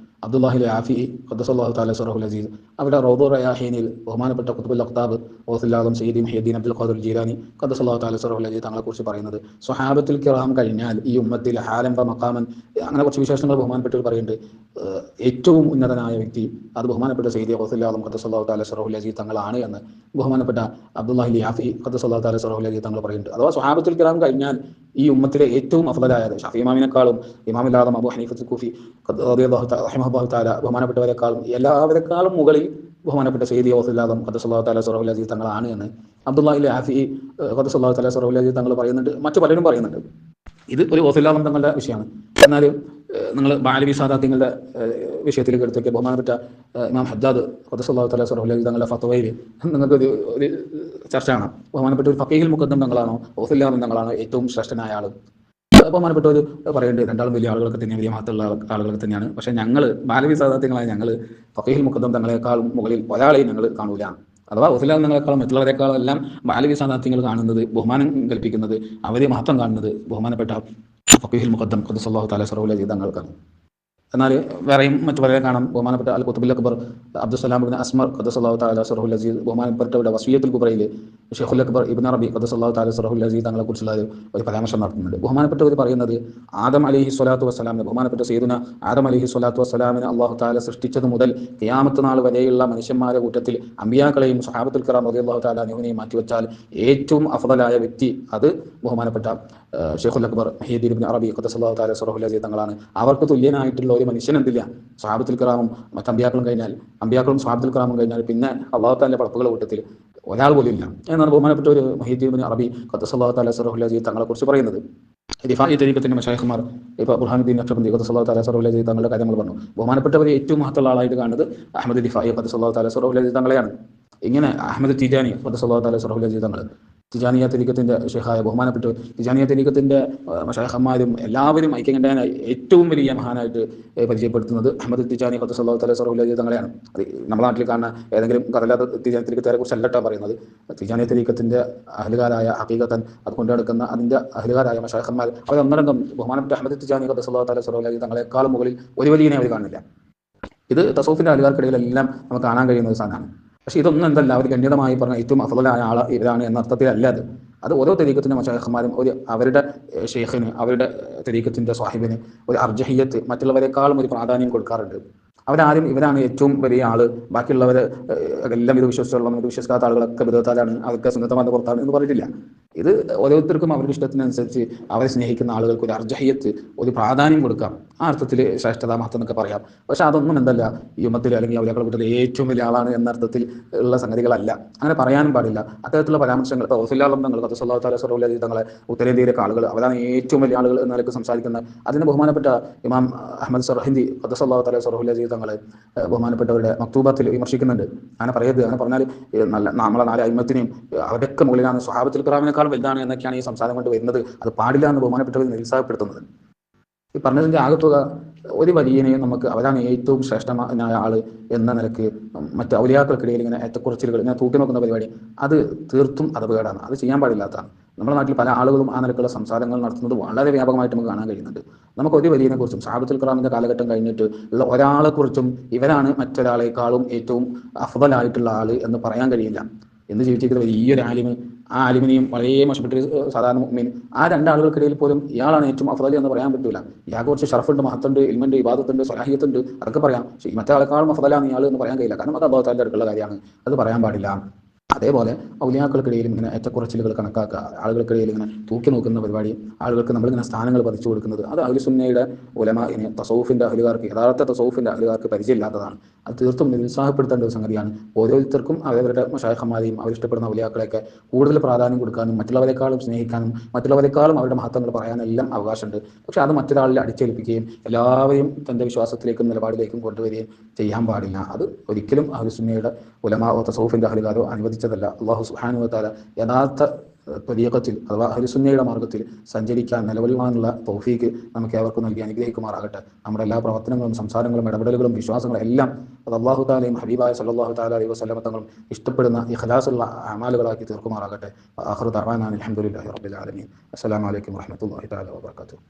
[SPEAKER 1] അബ്ദുല്ലാഹിൽ ആഫി ഖദ്ദസല്ലാഹു തആല സിർറഹുൽ അസീസ് അവിടെ റൗദുർ റയാഹീനിൽ ബഹുമാനപ്പെട്ട ഖുത്ബുൽ അഖ്താബ് ഗൗസുൽ ആദം സയ്യിദി മുഹ്യിദ്ദീൻ അബ്ദുൽ ഖാദിർ ജീലാനി ഖദ്ദസല്ലാഹു തആല സിർറഹുൽ അസീസ് തങ്ങളെക്കുറിച്ച് പറയുന്നത്, സ്വഹാബത്തുൽ കിറാം കഴിഞ്ഞാൽ ഈ ഉമ്മത്തിൽ ഹാലൻ വ മഖാമൻ അങ്ങനെ കുറച്ച് വിശേഷങ്ങൾ ബഹുമാനപ്പെട്ടവർ പറയുന്നുണ്ട്. ഏറ്റവും ഉന്നതനായ വ്യക്തി അത് ബഹുമാനപ്പെട്ട സയ്യിദി ഗൗസുൽ ആദം ഖദ്ദസല്ലാഹു തആല സിർറഹുൽ അസീസ് തങ്ങളാണ് എന്ന് ബഹുമാനപ്പെട്ട അബ്ദുല്ലാഹിൽ ആഫി ഖദ്ദസല്ലാഹു തആല സിർറഹുൽ അസീസ് തങ്ങൾ പറയുന്നുണ്ട്. അഥവാ സ്വഹാബത്തുൽ കിറാം കഴിഞ്ഞാൽ ഈ ഉമ്മത്തിലെ ഏറ്റവും അഫ്ളലായത് ഷാഫി ഇമാമിനെക്കാളും ഇമാമുൽ ആദം അബൂ ഹനീഫത്തുൽ കൂഫി റഹിമഹുല്ലാഹു തആല ബഹുമാനപ്പെട്ടവരെക്കാളും എല്ലാവരെക്കാളും മുകളിൽ ബഹുമാനപ്പെട്ട സയ്യിദി ഗൗസുൽ ആദം ഖദ്ദസല്ലാഹു തആല സിർറഹുൽ അസീസ് തങ്ങളാണ് എന്ന് അബ്ദുല്ലാഹിൽ ആഫി ഖദ്ദസല്ലാഹു തആല സിർറഹുൽ അസീസ് തങ്ങൾ പറയുന്നുണ്ട്. മറ്റു പലരും പറയുന്നുണ്ട്. ഇത് ഒരു ഗൗസുൽ ആദം തങ്ങളുടെ വിഷയമാണ്. എന്നാൽ നിങ്ങൾ ബാലവി സാദാത്യങ്ങളുടെ വിഷയത്തിലേക്ക് എടുത്തൊക്കെ ബഹുമാനപ്പെട്ട ഇമാം ഹദ്ദാദ് ഖദ്ദസല്ലാഹു തആല സിർറഹുൽ അസീസ് തങ്ങളുടെ ഫത്വയിൽ നിങ്ങൾക്ക് ഒരു ചർച്ച കാണാം. ബഹുമാനപ്പെട്ട ഒരു ഫഖീഹുൽ മുഖദ്ദം തങ്ങളാണോ ഗൗസുൽ ആദം തങ്ങളാണോ ഏറ്റവും ശ്രേഷ്ഠനായ ആൾ? ബഹുമാനപ്പെട്ടവർ പറയുന്നുണ്ട് രണ്ടാളും വലിയ ആളുകളൊക്കെ തന്നെ, വലിയ മഹത്തുള്ള ആളുകളൊക്കെ തന്നെയാണ്. പക്ഷേ ഞങ്ങൾ ബാലവി സാദാത്യങ്ങളായ ഞങ്ങൾ ഫഖീഹുൽ മുഖദ്ദം തങ്ങളെക്കാളും മുകളിൽ ഒരാളെയും ഞങ്ങൾ കാണൂല. അഥവാ ഗൗസുൽ ആദം തങ്ങളെക്കാളും മറ്റുള്ളവരെക്കാളും എല്ലാം ബാലവി സാദാത്യങ്ങൾ കാണുന്നത്, ബഹുമാനം കൽപ്പിക്കുന്നത്, അവരെ മഹത്വം കാണുന്നത് ബഹുമാനപ്പെട്ട ഫഖീഹുൽ മുഖദ്ദം ഖദ്ദസല്ലാഹു തആല സിർറഹുൽ അസീസ് തങ്ങൾക്കാണ്. എന്നാൽ വേറെയും മറ്റു പലരെ കാണാം. ബഹുമാനപ്പെട്ട അൽ ഖുത്ബുൽ അക്ബർ അബ്ദുസ്സലാം ഇബ്നു അസ്മർ ഖദ്ദസല്ലാഹു തആല സിർറഹുൽ അസീസ് ബഹുമാനപ്പെട്ടവരുടെ വസിയ്യത്തുൽ കുബ്രയിൽ ഷെയ്ഖുൽ അക്ബർ ഇബ്നു റബി ഖദ്ദസല്ലാഹു തആല സിർറഹുൽ അസീസ് തങ്ങളെക്കുറിച്ചുള്ള ഒരു പരാമർശം നടത്തുന്നുണ്ട്. ബഹുമാനപ്പെട്ടവർ പറയുന്നത്, ആദം അലൈഹി സ്വലാത്തു വസ്സലാമിനെ, ബഹുമാനപ്പെട്ട സയ്യിദുന ആദം അലൈഹി സ്വലാത്തു വസ്സലാമിനെ അല്ലാഹു തആല സൃഷ്ടിച്ചത് മുതൽ ഖിയാമത്ത് നാൾ വരെയുള്ള മനുഷ്യന്മാരുടെ കൂട്ടത്തിൽ അമ്പിയാക്കളെയും സ്വഹാബത്തുൽ കിറാം റളിയല്ലാഹു തആല അൻഹുവിനെയും മാറ്റിവെച്ചാൽ ഏറ്റവും അഫ്ളലായ വ്യക്തി അത് ബഹുമാനപ്പെട്ട ഷെയ്ഖുൽ അക്ബർ മുഹ്യിദ്ദീൻ ഇബ്നു അറബി ഖദ്ദസല്ലാഹു തആല സിർറഹുൽ അസീസ് തങ്ങളാണ്. അവർക്ക് തുല്യനായിട്ടുള്ള ഒരു മനുഷ്യൻ എന്തില്ല? സ്വഹാബത്തുൽ കിറാമും മറ്റ് അമ്പിയാക്കളും സ്വഹാബത്തുൽ കിറാമും കഴിഞ്ഞാൽ പിന്നെ അല്ലാഹു തആലയുടെ പടപ്പുകളുടെ കൂട്ടത്തിൽ ഒരാൾ പോലും ഇല്ല എന്നാണ് ബഹുമാനപ്പെട്ട ഒരു മുഹ്യിദ്ദീൻ ഇബ്നു അറബി ഖദ്ദസല്ലാഹു തആല സിർറഹുൽ അസീസ് തങ്ങളെക്കുറിച്ച് പറയുന്നത്. റിഫായി തരീഖത്തിന്റെ മശായിഖുമാർ ഇപ്പോൾ ബുർഹാനുദ്ദീൻ നഖ്ശബന്ദി ഖദ്ദസല്ലാഹു തആല സിർറഹുൽ അസീസ് തങ്ങളുടെ കാര്യങ്ങൾ പറഞ്ഞു. ബഹുമാനപ്പെട്ടവരെ ഏറ്റവും മഹത്തുള്ള ആളായിട്ട് കാണുന്നത് അഹ്മദ് റിഫായി ഖദ്ദസല്ലാഹു തആല സിർറഹുൽ അസീസ് തങ്ങളെയാണ്. ഇങ്ങനെ അഹ്മദ് തിജാനി ഖദ്ദസല്ലാഹു തആല സിർറഹുൽ അസീസ് തങ്ങൾ, തിജാനിയ തരീഖത്തിന്റെ ഷെയ്ഖായ ബഹുമാനപ്പെട്ട തിജാനിയ തരീഖത്തിന്റെ മശായിഖന്മാരും എല്ലാവരും ഐക്യകണ്ഠനായി ഏറ്റവും വലിയ മഹാനായിട്ട് പരിചയപ്പെടുത്തുന്നത് അഹ്മദ് തിജാനി ഖദ്ദസല്ലാഹു തആല സിർറഹുൽ അസീസ് തങ്ങളെയാണ്. അത് നമ്മുടെ നാട്ടിൽ കാണുന്ന ഏതെങ്കിലും കടലാത്ത തിജാനി തരീഖത്തെ കുറിച്ച് അല്ലട്ടാ പറയുന്നത്. തിജാനിയ തരീഖത്തിന്റെ അഹ്ലുകാരായ ഹഖീഖത്തൻ അത് കൊണ്ടു നടക്കുന്ന അതിന്റെ അഹ്ലുകാരായ മശായിഖന്മാർ അവരൊന്നടങ്കം ബഹുമാനപ്പെട്ട അഹ്മദ് തിജാനി ഖദ്ദസല്ലാഹു തആല സിർറഹുൽ അസീസ് തങ്ങളെക്കാളും മുകളിൽ ഒരു വലിയനെ അവർ കാണുന്നില്ല. ഇത് തസൗഫിന്റെ അഹ്ലുകാർക്കിടയിലെല്ലാം നമുക്ക് കാണാൻ കഴിയുന്ന ഒരു സാധനമാണ്. പക്ഷേ ഇതൊന്നും എന്തല്ല, അവർ ഗണ്യതമായി പറഞ്ഞ ഏറ്റവും അഫ്ളലായ ആൾ ഇവരാണ് എന്ന അർത്ഥത്തിലല്ല. അത് ഓരോ തരീഖത്തിന്റെ മശായിഖന്മാരും അവരുടെ ഷെയ്ഖിന്, അവരുടെ തരീഖത്തിന്റെ സാഹിബിന് ഒരു അർജഹിയത്ത്, മറ്റുള്ളവരെക്കാളും ഒരു പ്രാധാന്യം കൊടുക്കാറുണ്ട്. അവരാരും ഇവരാണ് ഏറ്റവും വലിയ ആള്, ബാക്കിയുള്ളവർ എല്ലാം ഇത് വിശ്വസിച്ചുള്ള ഇത് വിശ്വസിക്കാത്ത ആളുകളൊക്കെ ബിദഅത്താണ്, അവർക്ക് സുന്നത്തമാന്റെ പുറത്താണ് എന്ന് പറഞ്ഞിട്ടില്ല. ഇത് ഓരോരുത്തർക്കും അവരുടെ ഇഷ്ടത്തിനനുസരിച്ച് അവരെ സ്നേഹിക്കുന്ന ആളുകൾക്ക് ഒരു അർജഹിയത്ത്, ഒരു പ്രാധാന്യം കൊടുക്കാം. ആ അർത്ഥത്തിൽ ശ്രേഷ്ഠത മഹത്വം എന്നൊക്കെ പറയാം. പക്ഷെ അതൊന്നും എന്തല്ല ഈ ഉമ്മത്തിൽ അല്ലെങ്കിൽ അവരുടെ കൂട്ടത്തിൽ ഏറ്റവും വലിയ ആളാണ് എന്ന അർത്ഥത്തിൽ ഉള്ള സംഗതികളല്ല. അങ്ങനെ പറയാനും പാടില്ല. അത്തരത്തിലുള്ള പരാമർശങ്ങൾ ഇപ്പോൾ ഗൗസുൽ തങ്ങൾ ഖദ്ദസല്ലാഹു തആല സിർറഹുൽ അസീസ് തങ്ങളെ ഉത്തരേന്ത്യയിലെ ആളുകൾ അവരാണ് ഏറ്റവും വലിയ ആളുകൾ എന്ന നിലയ്ക്ക് സംസാരിക്കുന്നത്. അതിന് ബഹുമാനപ്പെട്ട ഇമാം അഹ്മദ് സർഹിന്ദി ഖദ്ദസല്ലാഹു തആല സിർറഹുൽ അസീസ് തങ്ങൾ ബഹുമാനപ്പെട്ടവരുടെ മക്തൂബത്തിൽ വിമർശിക്കുന്നുണ്ട്. അങ്ങനെ പറയരുത്, അങ്ങനെ പറഞ്ഞാൽ നമ്മളെ നാല് അയിമത്തിനെയും അവരൊക്കെ മുകളിലാണ്, സ്വഹാബത്തുൽ കിറാമിനേക്കാൾ വലുതാണ് എന്നൊക്കെയാണ് ഈ സംസാരം കൊണ്ട് വരുന്നത്. അത് പാടില്ല എന്ന് ബഹുമാനപ്പെട്ടവർ നിരുത്സാഹപ്പെടുത്തുന്നത്. ഈ പറഞ്ഞതിൻ്റെ ആകത്തുക ഒരു വലിയനെയും നമുക്ക് അവരാണ് ഏറ്റവും ശ്രേഷ്ഠമായ ആൾ എന്ന നിലക്ക് മറ്റ് ഔലിയാക്കൾക്കിടയിൽ ഇങ്ങനെ ഏറ്റക്കുറച്ചിലുകൾ ഇങ്ങനെ തൂക്കി നോക്കുന്ന പരിപാടി അത് തീർത്തും അപകടമാണ്. അത് ചെയ്യാൻ പാടില്ലാത്തതാണ്. നമ്മുടെ നാട്ടിൽ പല ആളുകളും ആ നിലക്കുള്ള സംസാരങ്ങൾ നടത്തുന്നത് വളരെ വ്യാപകമായിട്ട് നമുക്ക് കാണാൻ കഴിയുന്നുണ്ട്. നമുക്ക് ഒരു വലിയനെ കുറിച്ചും സഹാബത്തുൽ കിറാമിന്റെ കാലഘട്ടം കഴിഞ്ഞിട്ട് ഉള്ള ഒരാളെക്കുറിച്ചും ഇവരാണ് മറ്റൊരാളെക്കാളും ഏറ്റവും അഫ്ദലായിട്ടുള്ള ആൾ എന്ന് പറയാൻ കഴിയില്ല. എന്ന് ജീവിച്ചിരിക്കുന്ന വലിയൊരു ആലിമ്, ആ ആലിമിനെയും വളരെ മോശപ്പെട്ട സാധാരണ മുഅ്മിൻ, ആ രണ്ടാളുകൾക്കിടയിൽ പോലും ഇയാളാണ് ഏറ്റവും അഫ്ദൽ എന്ന് പറയാൻ പറ്റൂല. ഇയാൾക്ക് കുറച്ച് ഷറഫുണ്ട്, മഹത്തുണ്ട്, ഇൽമുണ്ട്, ഇബാദത്തുണ്ട്, സ്വലാഹിയത്തുണ്ട്, അതൊക്കെ പറയാം. പക്ഷേ മറ്റേ ആളെക്കാളും അഫ്ദലാണ് ഇയാൾ എന്ന് പറയാൻ കഴിയില്ല. കാരണം അത് അല്ലാഹു തആലയുടെ അടുത്തുള്ള കാര്യമാണ്, അത് പറയാൻ പാടില്ല. അതേപോലെ ഔലിയാക്കൾക്കിടയിലും ഇങ്ങനെ ഏറ്റക്കുറച്ചിലുകൾ കണക്കാക്കുക, ആളുകൾക്കിടയിൽ ഇങ്ങനെ തൂക്കി നോക്കുന്ന പരിപാടി, ആളുകൾക്ക് നമ്മളിങ്ങനെ സ്ഥാനങ്ങൾ പതിച്ചു കൊടുക്കുന്നത്, അത് അഹ്ലുസുന്നയുടെ ഉലമാഇന് തസൗഫിന്റെ അഹ്ലുകാർക്ക്, യഥാർത്ഥ തസൗഫിന്റെ അഹ്ലുകാർക്ക് പരിചയമില്ലാത്തതാണ്. അത് തീർത്തും നിരുത്സാഹപ്പെടുത്തേണ്ട ഒരു സംഗതിയാണ്. ഓരോരുത്തർക്കും അവരവരുടെ മശായിഖന്മാരെയും അവരിഷ്ടപ്പെടുന്ന ഔലിയാക്കളെയൊക്കെ കൂടുതൽ പ്രാധാന്യം കൊടുക്കാനും മറ്റുള്ളവരെക്കാളും സ്നേഹിക്കാനും മറ്റുള്ളവരെക്കാളും അവരുടെ മഹത്വങ്ങൾ പറയാനും എല്ലാം അവകാശമുണ്ട്. പക്ഷെ അത് മറ്റൊരാളിൽ അടിച്ചേൽപ്പിക്കുകയും എല്ലാവരെയും തൻ്റെ വിശ്വാസത്തിലേക്കും നിലപാടിലേക്കും കൊണ്ടുവരികയും ചെയ്യാൻ പാടില്ല. അത് ഒരിക്കലും അഹ്ലുസുന്നയുടെ ഉലമാओ തസൗഫിന്റെ അഹ്ലുകാരോ അനുവദിച്ചതല്ല. അല്ലാഹു സുബ്ഹാനഹു വ തആല യഥാർത്ഥ ത്വരീഖത്തിൽ അഥവാ അഹ്ലുസുന്നയുടെ മാർഗ്ഗത്തിൽ സഞ്ചരിക്കാൻ നിലകൊള്ളുവാനുള്ള തൗഫീക്ക് നമുക്ക് ഏവർക്കും നൽകി അനുഗ്രഹിക്കുമാറാകട്ടെ. നമ്മുടെ എല്ലാ പ്രവർത്തനങ്ങളും സംസാരങ്ങളും ഇടപെടലുകളും വിശ്വാസങ്ങളും എല്ലാം അത് അല്ലാഹു തആലയും ഹബീബായ സല്ലല്ലാഹു തആല അലൈഹി വസല്ലം തങ്ങളും ഇഷ്ടപ്പെടുന്ന ഇഖ്ലാസുള്ള അമാലുകളാക്കി തീർക്കുമാറാകട്ടെ. ആഖിറു ദഅവാനാ അൽഹംദുലില്ലാഹി റബ്ബിൽ ആലമീൻ. അസ്സലാമു അലൈക്കും വറഹ്മത്തുള്ളാഹി തആല വബറകാതുഹു.